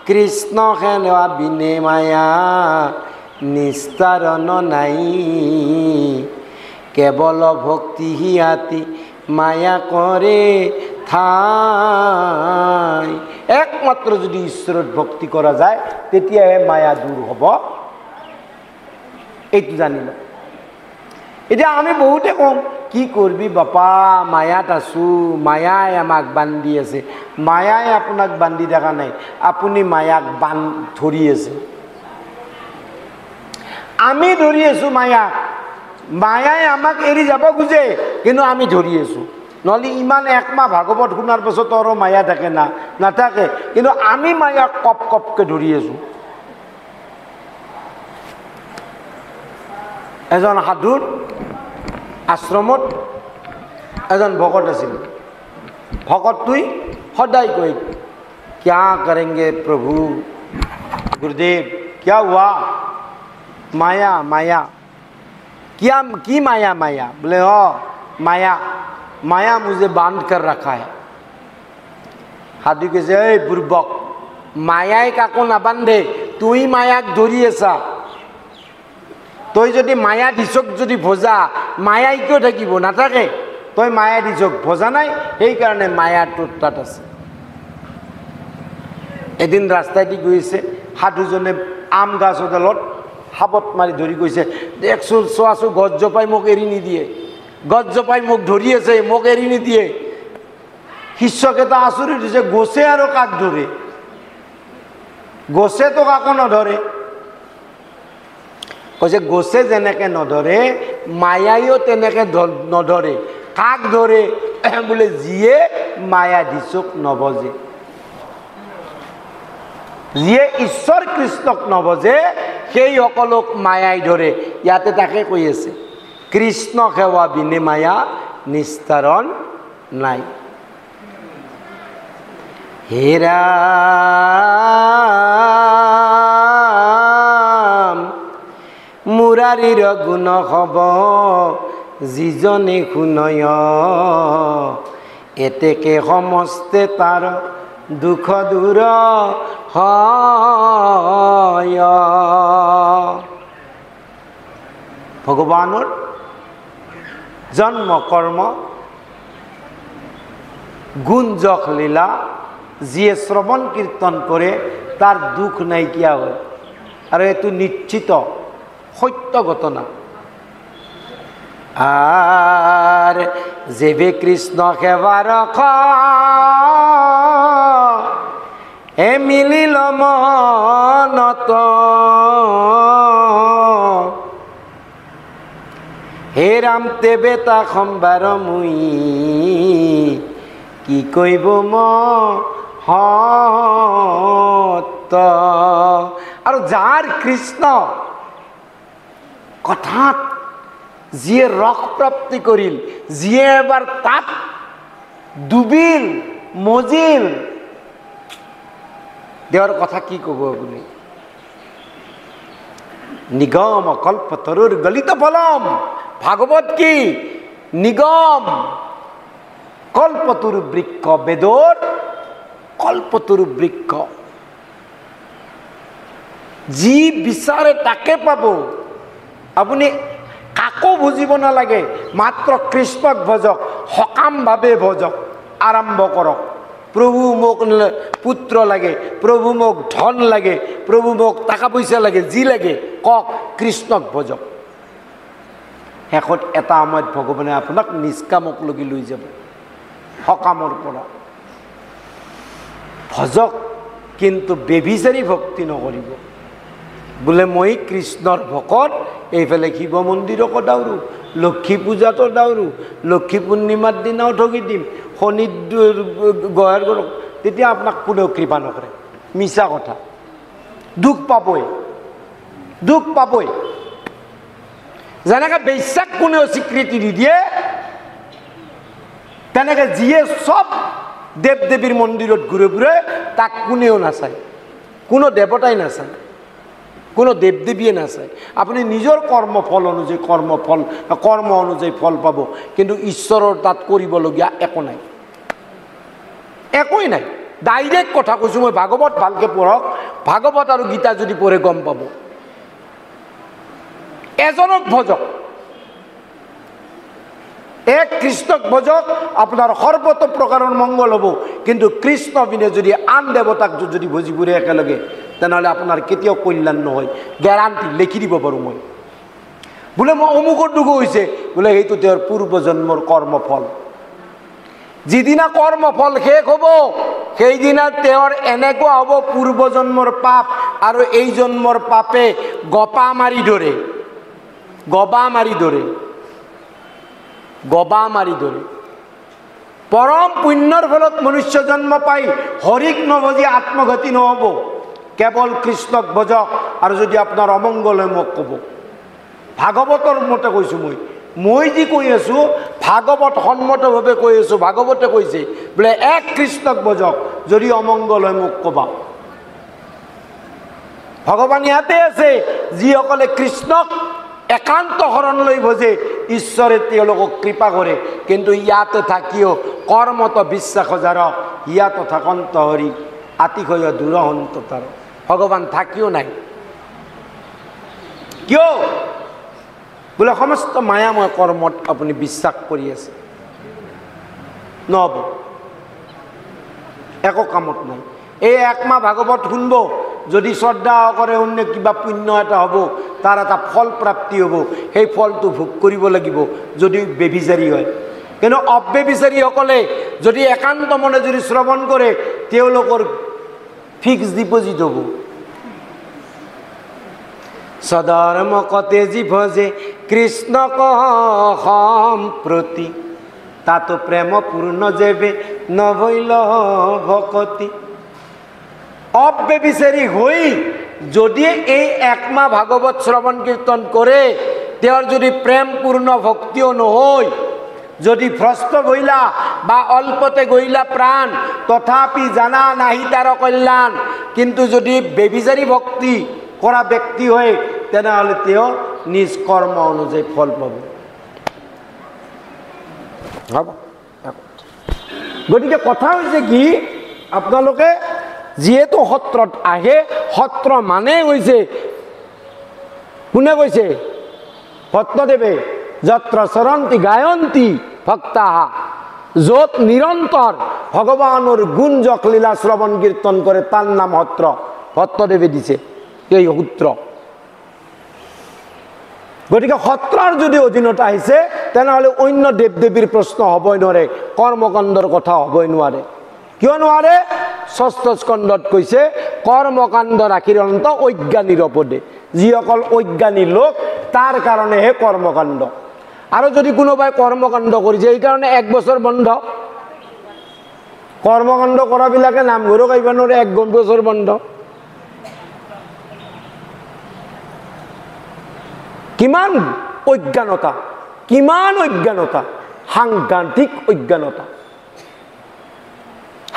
কৃষ্ণ খেলোৱা বিনে মায়া নিস্তাৰণ নাই কেৱল ভক্তি হিয়াতি মায়া কৰে ঠাই একমাত্ৰ যদি ঈশ্বৰত ভক্তি কৰা যায় তেতিয়াহে মায়া দূৰ হ'ব এইটো জানিল এতিয়া আমি বহুতে কম কি কৰবি বাপা মায়াত আছো মায়াই আমাক বান্ধি আছে মায়াই আপোনাক বান্ধি দেখা নাই আপুনি মায়াক ধৰি আছে আমি ধৰি আছো মায়াক মায়াই আমাক এৰি যাব খোজে কিন্তু আমি ধৰি আছো নহলে ইমান একমাহ ভাগৱত শুনাৰ পাছত আৰু মায়া থাকে না নাথাকে কিন্তু আমি মায়াক কপ কপকে ধৰি আছো এজন সাধুৰ আশ্ৰমত এজন ভকত আছিল ভকতটোই সদায় কয় क्या करेंगे प्रभु गुरुदेव क्या हुआ माया माया क्या की माया माया बोले हो माया माया मुझे बांध कर रखा है साधु कैसे बुर्बक मायाय काको नाबांधे तुई मायाक धरि आছা तई যদি माया दिसक যদি ভজা मायाय किय থাকিব নাথাকে तई माया दिसक ভজা নাই এই কারণে माया তোর তাত আছে এদিন ৰাস্তাইদি গৈছে সাধুজনে আম গাছ এডালত হাবত মাৰি ধৰি গৈছে দেখছো চোৱাছো গছ জপাই মোক এৰি নিদিয়ে গছ জপাই মোক ধৰি আছে মোক এৰি নিদিয়ে শিষ্যকেইটা আচৰিত হৈছে গছে আৰু কাক ধৰে গছে তো কাকো নধৰে কৈছে গছে যেনেকে নধৰে মায়াইও তেনেকে নধৰে কাক ধৰে বোলে যিয়ে মায়া দিছক নবজে যিয়ে ঈশ্বৰ কৃষ্ণক নবজে সেই সকলক মায়াই ধৰে ইয়াতে তাকে কৈ আছে কৃষ্ণ সেৱা বিনে মায়া নিস্তাৰণ নাই হে ৰাম মুৰাৰীৰ গুণ হব যিজনে শুনয় এতেকে সমস্তে তাৰ দুখ দূৰ হয় ভগৱানৰ জন্ম কৰ্ম গুণ যশ লীলা যিয়ে শ্ৰৱণ কীৰ্তন কৰে তাৰ দুখ নাইকিয়া হয় আৰু এইটো নিশ্চিত সত্য ঘটনা আৰ যেবে কৃষ্ণ সেবাৰ এ মিলিল মনত হে ৰাম তেবে তা সম্বাৰ মুই কি কইব মহত আৰু যাৰ কৃষ্ণ কথাত যিয়ে ৰস প্ৰাপ্তি কৰিল যিয়ে এবাৰ তাত ডুবিল মজিল দেৱৰ কথা কি ক'ব আপুনি নিগম কল্পতৰুৰ গলিত ফলম ভাগৱত কি নিগম কল্পতৰু বৃক্ষ বেদৰ কল্পতৰু বৃক্ষ যি বিচাৰে তাকে পাব আপুনি কাকো বুজিব নালাগে মাত্ৰ কৃষ্ণক ভজক সকামভাৱে ভজক আৰম্ভ কৰক প্ৰভু মোক পুত্ৰ লাগে প্ৰভু মোক ধন লাগে প্ৰভু মোক টকা পইচা লাগে যি লাগে কক কৃষ্ণক ভজক শেষত এটা সময়ত ভগৱানে আপোনাক নিষ্কামক লগি লৈ যাব সকামৰ পৰা ভজক কিন্তু বেবিচাৰী ভক্তি নকৰিব বোলে মই কৃষ্ণৰ ভকত এইফালে শিৱ মন্দিৰকো দাউৰো লক্ষ্মী পূজাতো দাউৰো লক্ষ্মী পূৰ্ণিমাৰ দিনাও ঠগি দিম শনি গয়াৰ কৰক তেতিয়া আপোনাক কোনেও কৃপা নকৰে মিছা কথা দুখ পাবই দুখ পাবই। যেনেকে বেশ্যাক কোনেও স্বীকৃতি নিদিয়ে, তেনেকে যিয়ে সব দেৱ দেৱীৰ মন্দিৰত ঘূৰে ফুৰে তাক কোনেও নাচায়, কোনো দেৱতাই নাচায়, কোনো দেৱ দেৱীয়ে নাচায়। আপুনি নিজৰ কৰ্মফল অনুযায়ী কৰ্ম অনুযায়ী ফল পাব, কিন্তু ঈশ্বৰৰ তাত কৰিবলগীয়া একো নাই, একোৱেই নাই। ডাইৰেক্ট কথা কৈছোঁ মই, ভাগৱত ভালকৈ পঢ়ক, ভাগৱত আৰু গীতা যদি পঢ়ে গম পাব। এজনক ভজক, এক কৃষ্ণক ভজক, আপোনাৰ সৰ্বত প্ৰকাৰৰ মংগল হ'ব। কিন্তু কৃষ্ণ বিনে যদি আন দেৱতাক যদি ভজি ফুৰে একেলগে, তেনেহ'লে আপোনাৰ কেতিয়াও কল্যাণ নহয়, গেৰাণ্টি লিখি দিব পাৰোঁ মই। বোলে মই অমুকৰ দুখ হৈছে, বোলে সেইটো তেওঁৰ পূৰ্বজন্মৰ কৰ্মফল। যিদিনা কৰ্মফল শেষ হ'ব, সেইদিনা তেওঁৰ এনেকুৱা হ'ব পূৰ্বজন্মৰ পাপ আৰু এই জন্মৰ পাপে গপা মাৰি ধৰে, গবা মাৰি ধৰে, গবা মাৰি ধৰে। পৰম পুণ্যৰ ফলত মনুষ্য জন্ম পাই হৰিক নভজি আত্মঘাতী নহ'ব, কেৱল কৃষ্ণক ভজক। আৰু যদি আপোনাৰ অমংগল হয় মোক ক'ব। ভাগৱতৰ মতে কৈছোঁ মই যি কৈ আছোঁ ভাগৱত সন্মতভাৱে কৈ আছোঁ। ভাগৱতে কৈছে বোলে এক কৃষ্ণক ভজক, যদি অমংগল হয় মোক ক'বা। ভগৱান ইয়াতে আছে, যিসকলে কৃষ্ণক একান্ত শৰণ লৈ ভজে, ঈশ্বৰে তেওঁলোকক কৃপা কৰে। কিন্তু ইয়াতে থাকিও কৰ্মত বিশ্বাস যাৰ, ইয়াত থাকন্ত হৰি আতিশয় দূৰহন্ত তাৰ। ভগৱান থাকিও নাই, কিয়? বোলে সমস্ত মায়াময় কৰ্মত আপুনি বিশ্বাস কৰি আছে, নহ'ব, একো কামত নাই। এই একমাহ ভাগৱত শুনব, যদি শ্ৰদ্ধা কৰে অন্য কিবা পুণ্য এটা হ'ব, তাৰ এটা ফল প্ৰাপ্তি হ'ব। সেই ফলটো ভোগ কৰিব লাগিব যদি বেবিচাৰী হয়। কিন্তু অব্যবিচাৰীসকলে যদি একান্ত মনে যদি শ্ৰৱণ কৰে, তেওঁলোকৰ ফিক্স ডিপজিট হ'ব। সধৰ্ম কতে যি ভজে কৃষ্ণক সম্প্ৰতি, তাত প্ৰেম পূৰ্ণ যেবে নভৈল ভকতি। অব্যবিচাৰী হৈ যদি এই একমাহ ভাগৱত শ্ৰৱণ কীৰ্তন কৰে, তেওঁৰ যদি প্ৰেমপূৰ্ণ ভক্তিও নহয়, যদি ভ্ৰষ্ট গইলা বা অল্পতে গইলা প্ৰাণ, তথাপি জানা নাহি তাৰ কল্যাণ। কিন্তু যদি বেবিচাৰী ভক্তি কৰা ব্যক্তি হয়, তেনেহ'লে তেওঁ নিজ কৰ্ম অনুযায়ী ফল পাব। হ'ব, গতিকে কথা হৈছে কি, আপোনালোকে যিহেতু সত্ৰত আহে, সত্ৰ মানে হৈছে, কোনে কৈছে? ভট্টদেৱে, যত্ৰ চৰন্তি গায়ন্তী ভক্তাহা, য'ত নিৰন্তৰ ভগৱানৰ গুণ যশ লীলা শ্ৰৱণ কীৰ্তন কৰে, তাৰ নাম সত্ৰ। ভট্টদেৱে দিছে এই সূত্ৰ। গতিকে সত্ৰৰ যদি অধীনত আহিছে, তেনেহ'লে অন্য দেৱ দেৱীৰ প্ৰশ্ন হ'বই নোৱাৰে, কৰ্মকাণ্ডৰ কথা হ'বই নোৱাৰে। কিয় নোৱাৰে? ষষ্ঠ স্কন্ধত কৈছে কৰ্মকাণ্ড ৰাখিৰ অন্ত অজ্ঞানীৰ পদে। যিসকল অজ্ঞানী লোক তাৰ কাৰণেহে কৰ্মকাণ্ড। আৰু যদি কোনোবাই কৰ্মকাণ্ড কৰিছে, এইকাৰণে 1 বছৰ বন্ধ। কৰ্মকাণ্ড কৰাবিলাকে নামঘৰো আহিব নোৱাৰে, 1 বছৰ বন্ধ। কিমান অজ্ঞানতা, কিমান অজ্ঞানতা, সাংঘাতিক অজ্ঞানতা,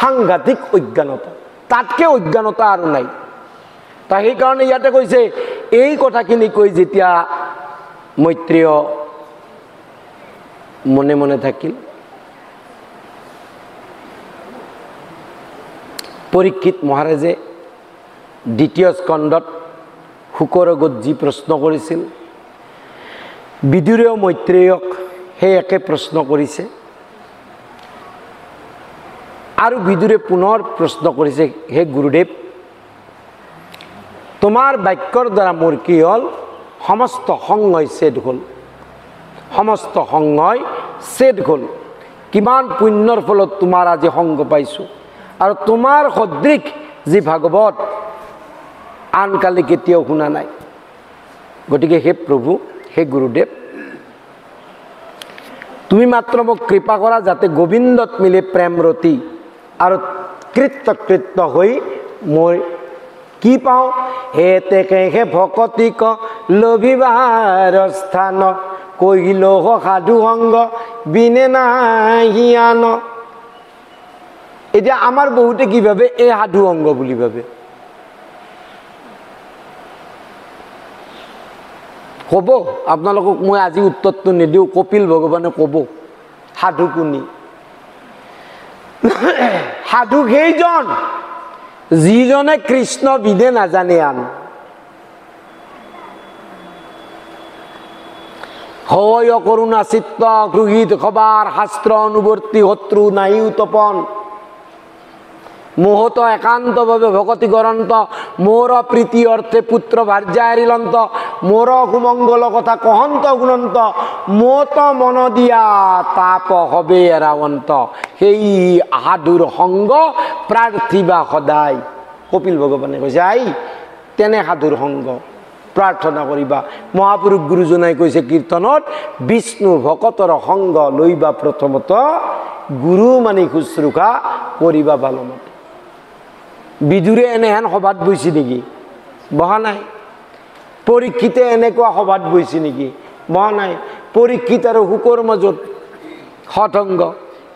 সাংঘাতিক অজ্ঞানতা, তাতকৈ অজ্ঞানতা আৰু নাই। তা সেইকাৰণে ইয়াতে কৈছে, এই কথাখিনি কৈ যেতিয়া মৈত্ৰেয় মনে মনে থাকিল, পৰীক্ষিত মহাৰাজে দ্বিতীয় স্কন্ধত শুকৰ আগত যি প্ৰশ্ন কৰিছিল, বিদুৰেও মৈত্ৰেয়ক সেই একে প্ৰশ্ন কৰিছে। আৰু বিদুৰে পুনৰ প্ৰশ্ন কৰিছে, হে গুৰুদেৱ, তোমাৰ বাক্যৰ দ্বাৰা মোৰ কি হ'ল? সমস্ত সংগই ছেদ হ'ল, সমস্ত সংগই ছেদ হ'ল। কিমান পুণ্যৰ ফলত তোমাৰ আজি সংগ পাইছোঁ, আৰু তোমাৰ সদৃশ যি ভাগৱত আনকালে কেতিয়াও শুনা নাই। গতিকে হে প্ৰভু, হে গুৰুদেৱ, তুমি মাত্ৰ মোক কৃপা কৰা, যাতে গোবিন্দত মিলে প্ৰেমৰতী আৰু কৃতকৃত্য হৈ মই কি পাওঁ? হেতে কেহে ভকতিক লভিবাৰ স্থান, কহিল সাধু সংগ বিনে নাহি আন। এতিয়া আমাৰ বহুতে কি ভাবে? এই সাধু সংগ বুলি ভাবে। ক'ব আপোনালোকক মই আজি উত্তৰটো নিদিওঁ, কপিল ভগৱানে ক'ব সাধু কোনি। সাধু সেইজন যিজনে কৃষ্ণ বিনে নাজানে আন। হয় অকৰুণা চিত্ত গৃহীত খবাৰ, শাস্ত্ৰ অনুবৰ্তী শত্ৰু নাহি উতপন। মোহত একান্তভাৱে ভকতি গৰন্ত, মোৰ প্ৰীতি অৰ্থে পুত্ৰ ভাৰ্যা এৰিলন্ত। মোৰ সুমংগল কথা কহন্ত গুণন্ত, মোত মন দিয়া তাপ হবে এৰাৱন্ত। সেই সাধুৰ সংগ প্ৰাৰ্থিবা সদায়। কপিল ভগৱানে কৈছে আই তেনে সাধুৰ সংগ প্ৰাৰ্থনা কৰিবা। মহাপুৰুষ গুৰুজনাই কৈছে কীৰ্তনত, বিষ্ণু ভকতৰ সংগ লৈবা প্ৰথমত, গুৰু মানি শুশ্ৰূষা কৰিবা ভালমতে। বিদুৰে এনেহেন সভাত বহিছে নেকি? বহা নাই। পৰীক্ষিতে এনেকুৱা সভাত বহিছে নেকি? বহা নাই। পৰীক্ষিত আৰু শুকৰ মাজত সৎসংগ,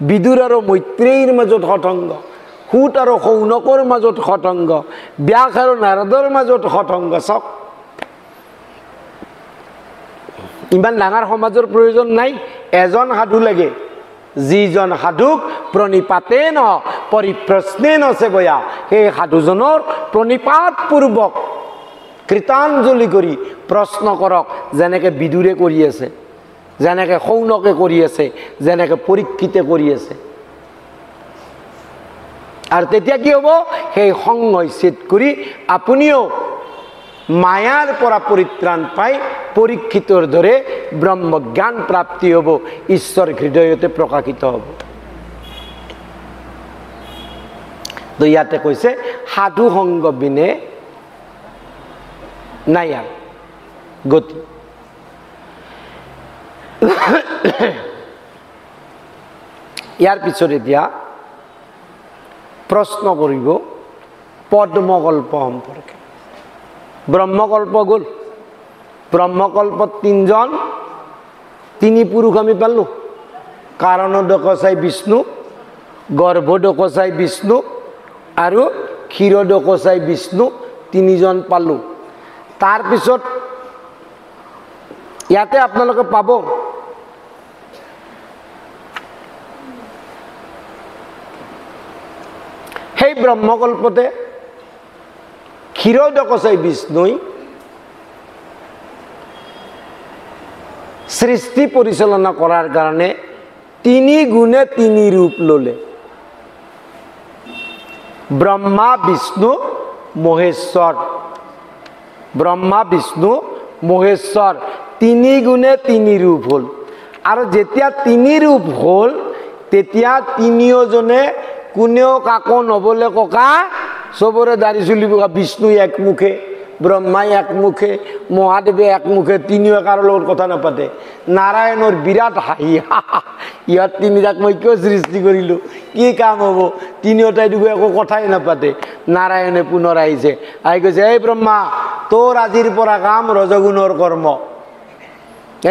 বিদুৰ আৰু মৈত্ৰেয়ীৰ মাজত সৎসংগ, সুত আৰু শৌনকৰ মাজত সৎসংগ, ব্যাস আৰু নাৰদৰ মাজত সৎসংগ। চাওক ইমান ডাঙৰ সমাজৰ প্ৰয়োজন নাই, এজন সাধু লাগে, যিজন সাধুক প্ৰণিপাতে ন পৰিপ্ৰশ্নে নচেবয়া। সেই সাধুজনৰ প্ৰণিপাতপূৰ্বক কৃতাঞ্জলি কৰি প্ৰশ্ন কৰক, যেনেকৈ বিদুৰে কৰি আছে, যেনেকৈ শৌনকে কৰি আছে, যেনেকৈ পৰীক্ষিতে কৰি আছে। আৰু তেতিয়া কি হ'ব? সেই সংচ্ছেদ কৰি আপুনিও মায়াৰ পৰা পৰিত্ৰাণ পাই পৰীক্ষিতৰ দৰে ব্ৰহ্মজ্ঞান প্ৰাপ্তি হ'ব, ঈশ্বৰ হৃদয়তে প্ৰকাশিত হ'ব। তো ইয়াতে কৈছে সাধু সংগ বিনে নাই আৰু গতি। ইয়াৰ পিছত এতিয়া প্ৰশ্ন কৰিব পদ্মকল্প সম্পৰ্কে। ব্ৰহ্মকল্প গ'ল, ব্ৰহ্মকল্পত তিনি পুৰুষ আমি পালোঁ। কাৰণোদকচাই বিষ্ণু, গৰ্ভোদকচাই বিষ্ণু আৰু ক্ষীৰোদকচাই বিষ্ণু, তিনিজন পালোঁ। তাৰপিছত ইয়াতে আপোনালোকে পাব সেই ব্ৰহ্মকল্পতে ক্ষীৰোদকচাই বিষ্ণুই সৃষ্টি পৰিচালনা কৰাৰ কাৰণে তিনি গুণে তিনি ৰূপ ল'লে। ব্ৰহ্মা বিষ্ণু মহেশ্বৰ, ব্ৰহ্মা বিষ্ণু মহেশ্বৰ তিনি গুণে তিনি ৰূপ হ'ল। আৰু যেতিয়া তিনি ৰূপ হ'ল তেতিয়া তিনিওজনে কোনেও কাকো নবলে ককা, চবৰে দাড়ি চুলি বগা। বিষ্ণু একমুখে, ব্ৰহ্মাই একমুখে, মহাদেৱে একমুখে, তিনিও কাৰো লগত কথা নাপাতে। নাৰায়ণৰ বিৰাট হাঁহি, ইহঁত তিনিটাক মই কিয় সৃষ্টি কৰিলোঁ, কি কাম হ'ব? তিনিওটাই দেখোন একো কথাই নাপাতে। নাৰায়ণে পুনৰ আহিছে, আহি কৈছে এই ব্ৰহ্মা তোৰ আজিৰ পৰা কাম ৰজগুণৰ কৰ্ম,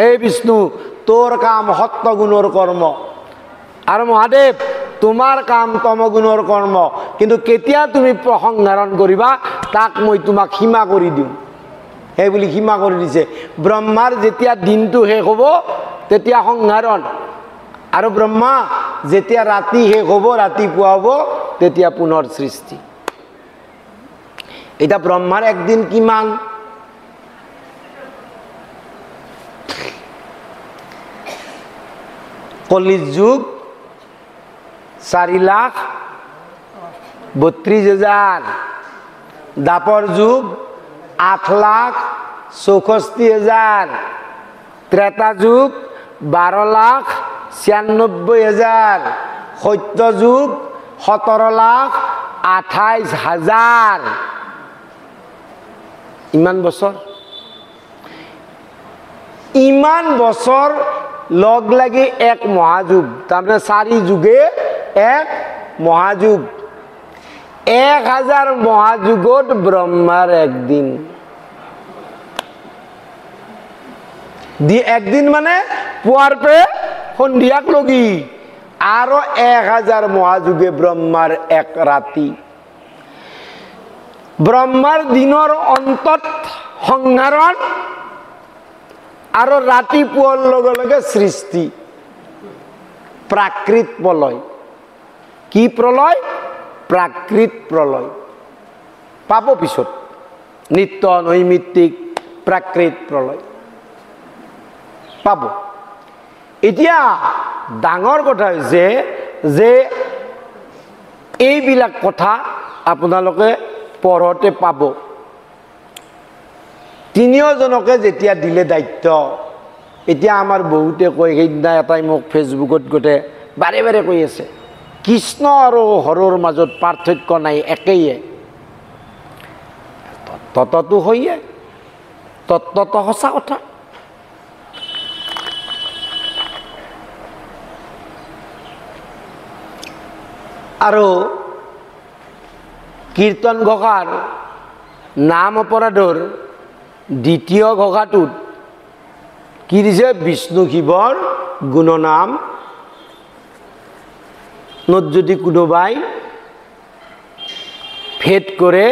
এই বিষ্ণু তোৰ কাম সত্যগুণৰ কৰ্ম, আৰু মহাদেৱ তোমাৰ কাম তমগুণৰ কৰ্ম। কিন্তু কেতিয়া তুমি সংহাৰণ কৰিবা তাক মই তোমাক সীমা কৰি দিওঁ। সেই বুলি সীমা কৰি দিছে। ব্ৰহ্মাৰ যেতিয়া দিনটো শেষ হ'ব তেতিয়া সংহাৰণ, আৰু ব্ৰহ্মা যেতিয়া ৰাতি শেষ হ'ব, ৰাতিপুৱা হ'ব, তেতিয়া পুনৰ সৃষ্টি। এতিয়া ব্ৰহ্মাৰ একদিন কিমান? কলিৰ যুগ 4,32,000, দাপৰ যুগ 8,64,000, ত্ৰেতা যুগ 12,96,000, সত্য যুগ 17,28,000। ইমান বছৰ, ইমান বছৰ লগ লাগি এক মহাযুগ, তাৰমানে 4 যুগে এক মহাযুগ। 1000 মহাযুগত ব্রহ্মার একদিন। একদিন মানে পুয়ার পে সন্ধিয়াক লগি, আরো 1000 মহাযুগে ব্রহ্মার এক রাতি। ব্রহ্মার দিনের অন্তত সংহারণ আর রাতি পুয়ার লগে লগে সৃষ্টি, প্রাকৃত প্রলয়। কি প্রলয়? প্রাকৃত প্রলয় পাব পিছত, নিত্য নৈমিত্তিক প্রাকৃত প্রলয় পাব। এতিয়া ডাঙৰ কথা হৈছে যে এইবিলাক কথা আপোনালোকে পঢ়তে পাব। তিনিওজনকে যেতিয়া দিলে দায়িত্ব, এতিয়া আমাৰ বহুতে কয়, সেইদিনা এটাই মোক ফেচবুকত গোটে বাৰে বাৰে কৈ আছে, কৃষ্ণ আৰু হৰৰ মাজত পাৰ্থক্য নাই, একেইয়ে। তত্ত্বটো হয়ে, তত্ত্বটো সঁচা কথা। আৰু কীৰ্তন ঘোষাৰ নাম অপৰাধৰ দ্বিতীয় ঘোষাটোত কি দিছে? বিষ্ণু শিৱৰ গুণনাম নত যদি কোনোবাই ভেদ কৰে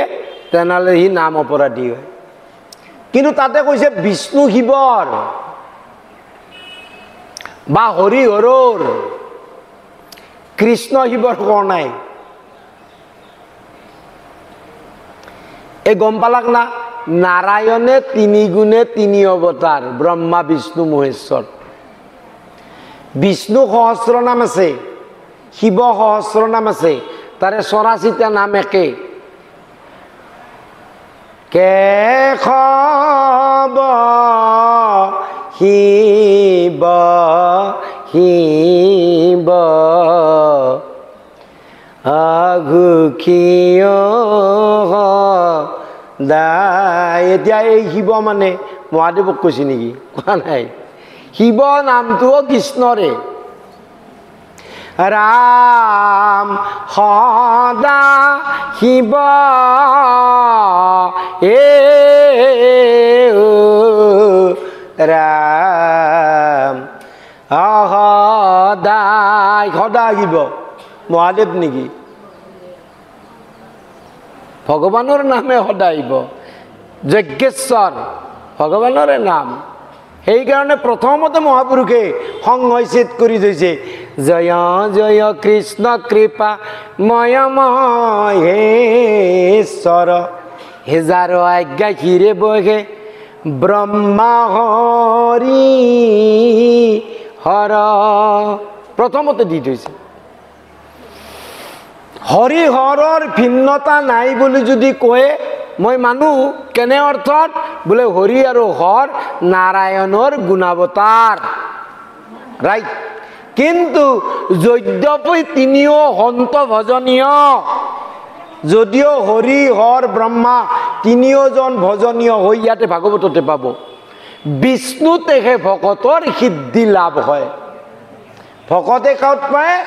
তেনেহ'লে সি নাম অপৰাধী হয়। কিন্তু তাতে কৈছে বিষ্ণু শিৱৰ বা হৰি হৰৰ, কৃষ্ণ শিৱৰ কোৱা নাই। এই গম পালাক না? নাৰায়ণে 3 গুণে 3 অবতাৰ, ব্ৰহ্মা বিষ্ণু মহেশ্বৰ। বিষ্ণু সহস্ৰ নাম আছে, শিৱ সহস্ৰ নাম আছে, তাৰে 84টা নাম একে। কেশৱ শিৱ শিৱ আঘুখিয় দাই। এতিয়া এই শিৱ মানে মহাদেৱক কৈছে নেকি? কোৱা নাই। শিৱ নামটোও কৃষ্ণৰে। ৰাম সদা শিৱ ৰাম সদায়, সদা শিৱ মহাদেৱ নেকি? ভগৱানৰ নামে সদাইব, যজ্ঞেশ্বৰ ভগৱানৰে নাম। সেইকাৰণে প্ৰথমতে মহাপুৰুষে সংহৈছেদ কৰি থৈছে, জয় জয় কৃষ্ণ কৃপা ময় মহেশ্বৰ, হেজাৰ আজ্ঞা শিৰে বহে ব্ৰহ্মা হৰি হৰ। প্ৰথমতে দি থৈছে। হৰি হৰৰ ভিন্নতা নাই বুলি যদি কয় মই মানো। কেনে অৰ্থত? বোলে হৰি আৰু হৰ নাৰায়ণৰ গুণাৱতাৰ, ৰাইট। কিন্তু যদ্যপি তিনিও সন্ত ভজনীয়, যদিও হৰি হৰ ব্ৰহ্মা তিনিওজন ভজনীয় হৈ ইয়াতে ভাগৱততে পাব, বিষ্ণুতেহে ভকতৰ সিদ্ধি লাভ হয়। ভকতে ক'ত পায়?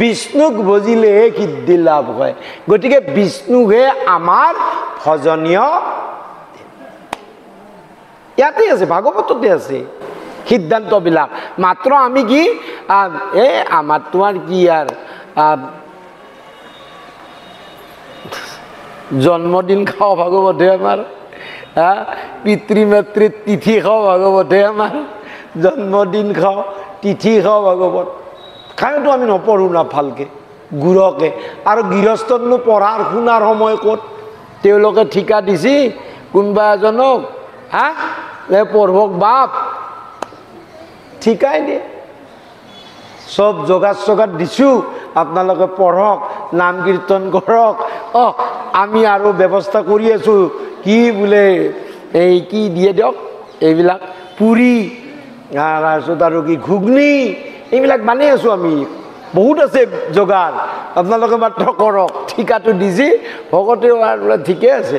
বিষ্ণুক ভজিলেহে সিদ্ধি লাভ হয়। গতিকে বিষ্ণুহে আমাৰ ভজনীয়। ইয়াতে আছে, ভাগৱততে আছে সিদ্ধান্তবিলাক। মাত্ৰ আমি কি আমাৰ তোমাৰ কি আৰ জন্মদিন খাওয়া ভাগৱতহে আমাৰ, পিতৃ মাতৃ তিথি খাওয়া ভাগৱতহে আমাৰ, জন্মদিন খাও তিথি খাও ভাগৱত। খাওঁতো আমি নপঢ়ো না ভালকে গুৰকে। আৰু গৃহস্থতনো পঢ়াৰ শুনাৰ সময় ক'ত? তেওঁলোকে ঠিকা দিছি কোনোবা এজনক, পঢ়ক বাপ, ঠিকাই দিয়ে। সব যোগাৰ চগাৰ দিছোঁ, আপোনালোকে পঢ়ক, নাম কীৰ্তন কৰক। আমি আৰু ব্যৱস্থা কৰি আছোঁ, কি বোলে এই কি দিয়ে দিয়ক, এইবিলাক পুৰি, তাৰপিছত আৰু কি ঘুগনি, এইবিলাক বানাই আছোঁ আমি। বহুত আছে যোগাৰ, আপোনালোকে মাত্ৰ কৰক। ঠিকাটো দিছি ভকতে বোলে ঠিকে আছে।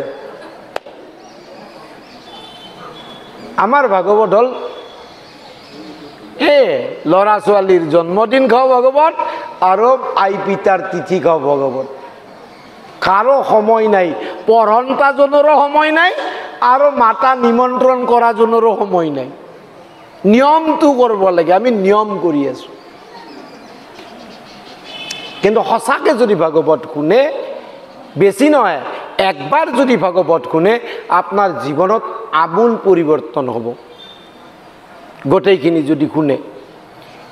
আমাৰ ভাগৱত হ'ল ল'ৰা ছোৱালীৰ জন্মদিন খাওঁ ভাগৱত আৰু আই পিতাৰ তিথি খাওঁ ভাগৱত। কাৰো সময় নাই, পঢ়ন্তাজনেৰও সময় নাই আৰ মাতা নিমন্ত্ৰণ কৰা জনেৰও সময় নাই। নিয়মটো কৰব লাগে, আমি নিয়ম কৰি আছো। কিন্তু সঁচাকে যদি ভাগৱত শুনে, বেছি নহয় একবাৰ যদি ভাগৱত শুনে, আপনাৰ জীবনত আমূল পৰিবৰ্তন হব গোটেইখিনি যদি শুনে।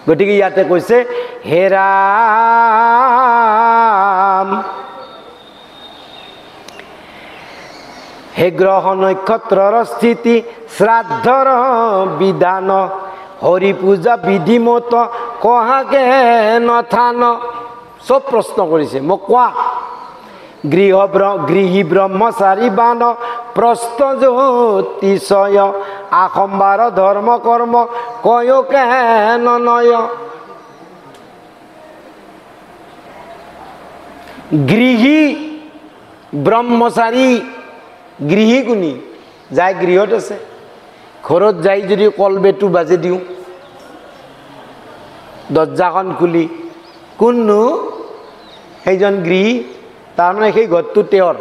গতিকে ইয়াতে কৈছে হে ৰাম, হে গ্ৰহ নক্ষত্ৰৰ স্থিতি শ্ৰাদ্ধৰ বিধান, হৰি পূজা বিধিমত কহাকে নথান। চব প্ৰশ্ন কৰিছে, মোক কোৱা গৃহী ব্ৰহ্মচাৰী বান প্ৰস্থ জ্যোতিষয়, আসম্বাৰ ধৰ্ম কৰ্ম কয় কেন নয়। গৃহী ব্ৰহ্মচাৰী, গৃহী কোনি যাই গৃহত আছে, ঘৰত যাই যদি কলবেটো বাজি দিওঁ, দৰ্জাখন খুলি কোননো সেইজন গৃহী, তাৰমানে সেই ঘৰটো তেওঁৰ।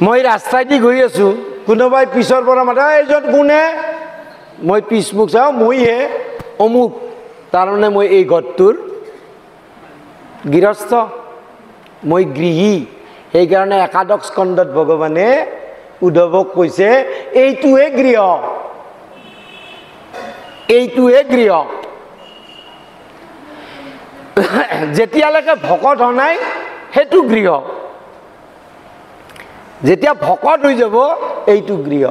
মই ৰাস্তাইদি গৈ আছো, কোনোবাই পিছৰ পৰা মাতে এইজন কোনে, মই পিছমুখ চাওঁ, মইহে অমুক, তাৰমানে মই এই ঘৰটোৰ গৃহস্থ, মই গৃহী। সেইকাৰণে একাদশ স্কন্ধত ভগৱানে উদ্ধৱক কৈছে এইটোহে গৃহ, এইটোহে গৃহ। যেতিয়ালৈকে ভকত হোৱা নাই সেইটো গৃহ, যেতিয়া ভকত হৈ যাব এইটো গৃহ।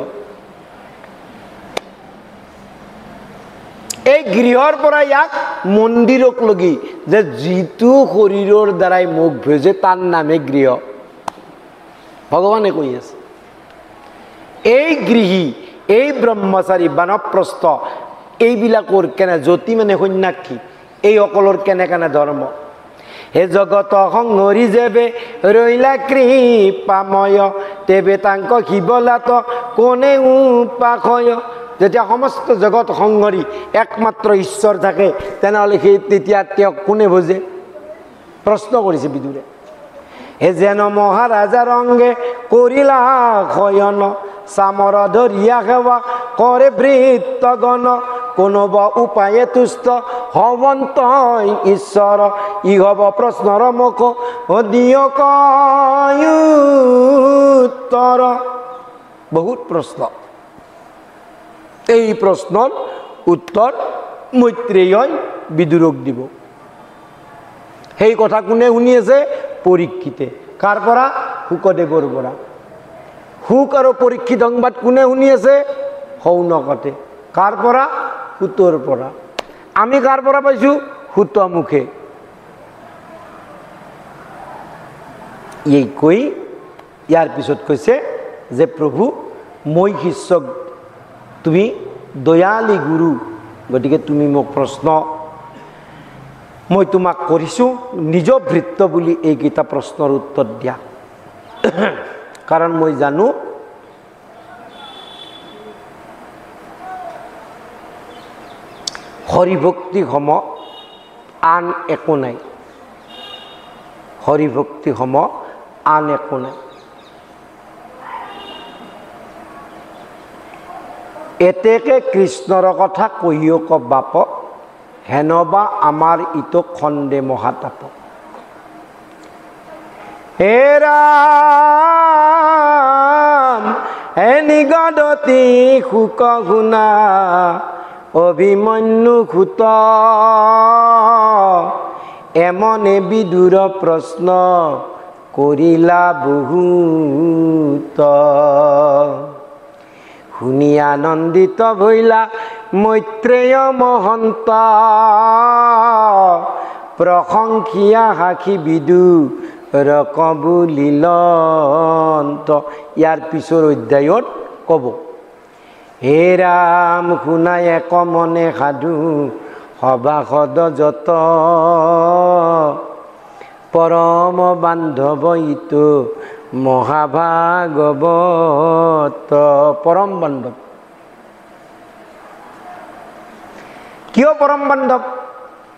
এই গৃহৰ পৰা ইয়াক মন্দিৰক লগি, যে যিটো শৰীৰৰ দ্বাৰাই মুখ ভেজে তাৰ নামে গৃহ, ভগৱানে কৈ আছে। এই গৃহী, এই ব্ৰহ্মচাৰী, বানপ্ৰস্থ, এইবিলাকৰ কেনে জ্যোতি মানে সন্ন্যাসী, এইসকলৰ কেনে কেনে ধৰ্ম। হে জগত সংহৰি যেবে ৰৈলা কৃপাময়, তেবে তাংক শিৱলাত কোনে উপাসয়। যেতিয়া সমস্ত জগত সংহৰি একমাত্ৰ ঈশ্বৰ থাকে, তেনেহ'লে সেই তেতিয়া তেওঁক কোনে বুজে? প্ৰশ্ন কৰিছে বিদুৰে। হে যেন মহাৰাজাৰ অংগে কৰিলা শয়ন, চামৰ ধৰিয়া সেৱা কৰে ভৃত্যগণ, কোনোবা উপায়ে তুষ্ট হৱন্ত ঈশ্বৰ, ই হব প্ৰশ্নৰ মুখ দিয়ক উত্তৰ। বহুত প্ৰশ্ন, এই প্ৰশ্নৰ উত্তৰ মৈত্ৰেয়ই বিদুৰক দিব। সেই কথা কোনে শুনি আছে? পৰীক্ষিতে। কাৰ পৰা? শুকদেৱৰ পৰা। শুক আৰু পৰীক্ষিত সংবাদ কোনে শুনি আছে? শৌনকতে। কাৰ পৰা? সুতৰ পৰা। আমি কাৰ পৰা পাইছো? সুত মুখে। এই কৈ ইয়াৰ পিছত কৈছে যে প্ৰভু মই শিষ্যক, তুমি দয়ালী গুৰু, গতিকে তুমি মোক প্ৰশ্ন মই তোমাক কৰিছোঁ, নিজ ভৃত্য বুলি এইকেইটা প্ৰশ্নৰ উত্তৰ দিয়া। কাৰণ মই জানো হৰিভক্তি সম আন একো নাই, হৰিভক্তি সম আন একো নাই। এতেকে কৃষ্ণৰ কথা কহিওক বাপ, হেনবা আমাৰ ইটো খণ্ডে মহাতাপ। হে ৰাম হে নিগদতি শুক গুণা, অভিমন্যু সুত এমনে বিদুৰ প্ৰশ্ন কৰিলা বহুত। শুনি আনন্দিত ভৈলা মৈত্ৰেয় মহন্ত, প্ৰশংসিয়া সাক্ষী বিদু ৰকবুলিলন্ত। ইয়াৰ পিছৰ অধ্যায়ত ক'ব, হে ৰাম শুনাই এক মনে সাধু সভাসদ যত, পৰম বান্ধৱ ইটো মহাভাগৱত। পৰম বান্ধৱ। কিয় পৰম বান্ধৱ?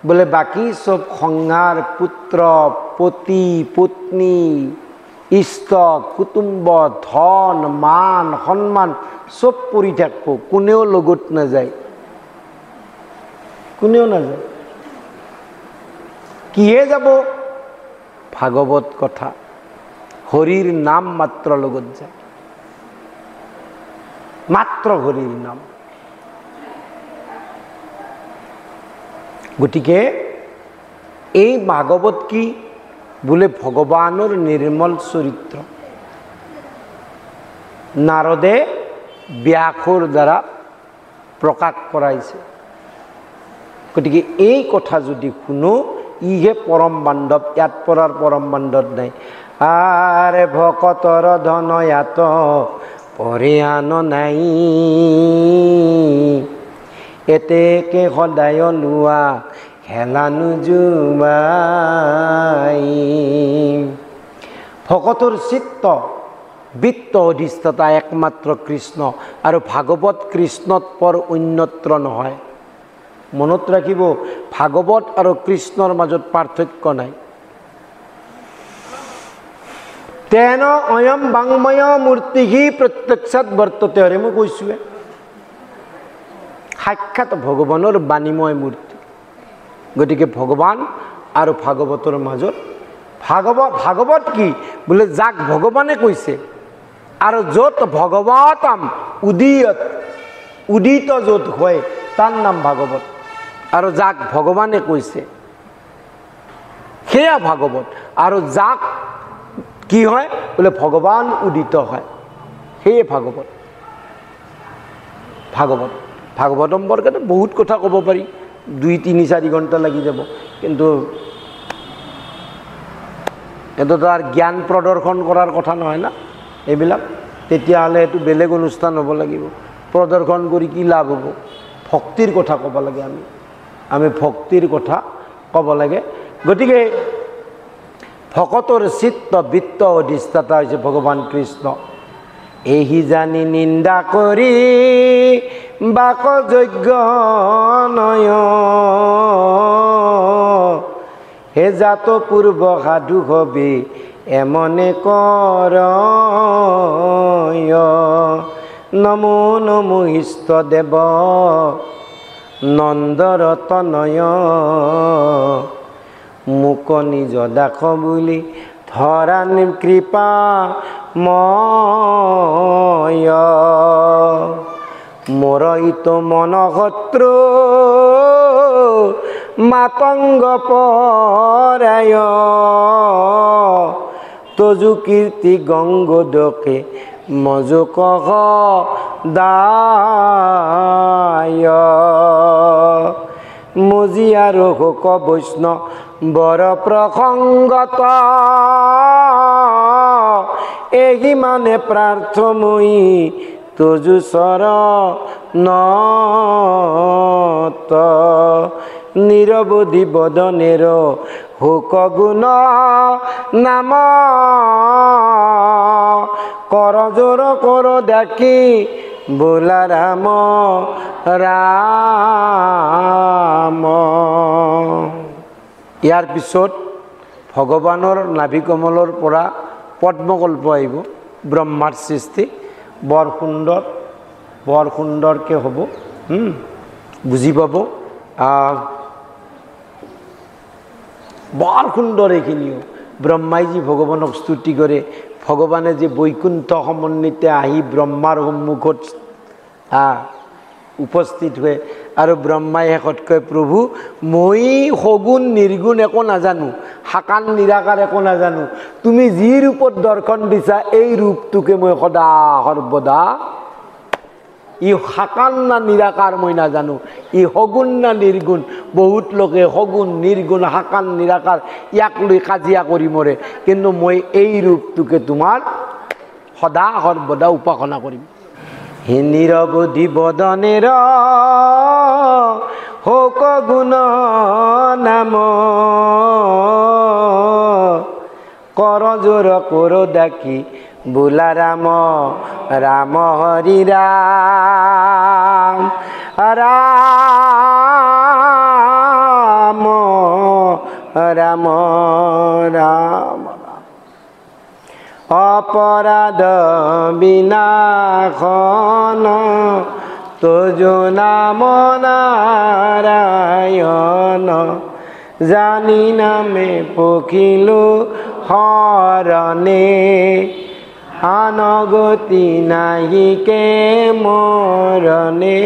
বোলে বাকী চব সংহাৰ পুত্ৰ পতি পত্নী ইষ্ট কুটুম্ব ধন মান সন্মান চব পৰি থাকিব, কোনেও লগত নাযায়, কোনেও নাযায়। কিহে যাব? ভাগৱত কথা, হৰিৰ নাম মাত্ৰ লগত যায়, মাত্ৰ হৰিৰ নাম। গতিকে এই ভাগৱত কি বোলে? ভগৱানৰ নিৰ্মল চৰিত্ৰ। নাৰদে ব্যাসৰ দ্বাৰা প্ৰকাশ কৰাইছে। গতিকে এই কথা যদি শুনো, ইহে পৰম বান্ধৱ, ইয়াত পৰাৰ পৰম বান্ধৱ নাই। আৰে ভকতৰ ধন ইয়াত পৰিয়ান নাই, এতেকে সদায় লোৱা খেলা নোজোৱাই। ভকতৰ চিত্ত বৃত্ত অধিষ্ঠাতা একমাত্ৰ কৃষ্ণ, আৰু ভাগৱত কৃষ্ণত পৰ অন্যত্ৰ নহয়। মনত ৰাখিব, ভাগৱত আৰু কৃষ্ণৰ মাজত পাৰ্থক্য নাই। তেন অয়ম বাংময় মূৰ্তি প্ৰত্যক্ষাত বৰ্ততে হৰে, মই কৈছোৱে, সাক্ষাৎ ভগৱানৰ বাণীময় মূৰ্তি। গতিকে ভগৱান আৰু ভাগৱতৰ মাজত ভাগৱত কি বোলে? যাক ভগৱানে কৈছে, আৰু য'ত ভগৱতম উদিত য'ত হয় তাৰ নাম ভাগৱত, আৰু যাক ভগৱানে কৈছে সেয়া ভাগৱত। আৰু যাক কি হয় বোলে? ভগৱান উদিত হয়, সেয়ে ভাগৱত। ভাগৱত সম্পৰ্কে বহুত কথা ক'ব পাৰি, 2-3-4 ঘণ্টা লাগি যাব, কিন্তু এইটো তাৰ জ্ঞান প্ৰদৰ্শন কৰাৰ কথা নহয় না এইবিলাক। তেতিয়াহ'লে এইটো বেলেগ অনুষ্ঠান হ'ব লাগিব। প্ৰদৰ্শন কৰি কি লাভ হ'ব? ভক্তিৰ কথা ক'ব লাগে, আমি ভক্তিৰ কথা ক'ব লাগে। গতিকে ভকতৰ চিত্ত বৃত্ত অধিষ্ঠাতা হৈছে ভগৱান কৃষ্ণ। এহি জানি নিন্দা কৰি বাক যজ্ঞ নয়, হে জাত পূৰ্ব সাধু হবি এমনে কৰ। নমো নমো ইষ্ট দেৱ নন্দৰতনয়, মোক নিজ দাস বুলি ধৰা কৃপা ময়। মোৰ ইটো মন শত্ৰু মাতংগ পৰায়, তজু কীৰ্তি গংগোদকে মজু কহ দায়। মজি আৰু শোক বৈষ্ণৱ বৰ প্ৰসংগত, এহি মানে প্ৰাৰ্থময়ী তজু চৰণত। নিৰৱধি বদনেৰ শোক গুণ নাম, কৰজোৰ কৰ দেখি বোলা ৰাম ৰাম। ইয়াৰ পিছত ভগৱানৰ নাভি কমলৰ পৰা পদ্মকল্প আহিব, ব্ৰহ্মাৰ সৃষ্টি। বৰ সুন্দৰকৈ হ'ব, বুজি পাব। বৰ সুন্দৰ এইখিনিও। ব্ৰহ্মাই যি ভগৱানক স্তুতি কৰে, ভগৱানে যে বৈকুণ্ঠ সমন্বিতে আহি ব্ৰহ্মাৰ সন্মুখত উপস্থিত হৈ, আৰু ব্ৰহ্মাই শেষত কয়, প্ৰভু মই সগুণ নিৰ্গুণ একো নাজানো, সাকান নিৰাকাৰ একো নাজানো, তুমি যি ৰূপত দৰ্শন দিছা এই ৰূপটোকে মই সদা সৰ্বদা, ই সাকান না নিৰাকাৰ মই নাজানো, ই সগুণ না নিৰ্গুণ। বহুত লোকে সগুণ নিৰ্গুণ সাকান নিৰাকাৰ ইয়াক লৈ কাজিয়া কৰি মৰে, কিন্তু মই এই ৰূপটোকে তোমাৰ সদা সৰ্বদা উপাসনা কৰিম। হে নিৰৱধি বদনেৰ শোক গুণ নাম, কৰজোৰ কৰ দেখি বোলা ৰাম ৰাম হৰি ৰাম, ৰাম ৰাম ৰাম অপৰাধ বিনাশন তোজ নাম নাৰায়ণ জানি নামে পখিলো হৰণে আনগতি নাহিকে মৰণে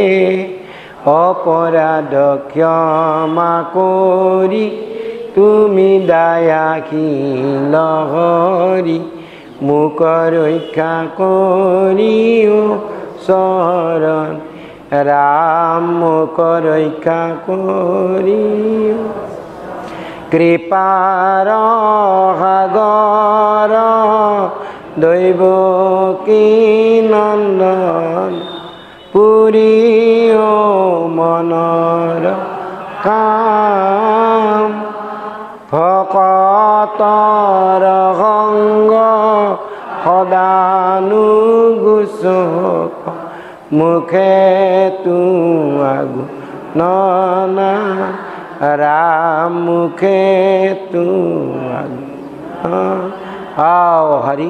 অপৰাধ ক্ষমা কৰি তুমি দয়াশীল হৰি মোক ৰক্ষা কৰিও শৰণ ৰাম মোক ৰক্ষা কৰিও কৃপাৰ সাগৰ দৈৱকী নন্দন পুৰিও মনৰ কাম ভকতৰ সংগ সদানুগোচক মুখে আগু ননা রাম মুখে আগু आओ हरि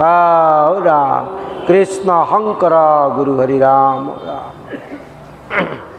आओ राम कृष्ण शंकर गुरु हरि राम राम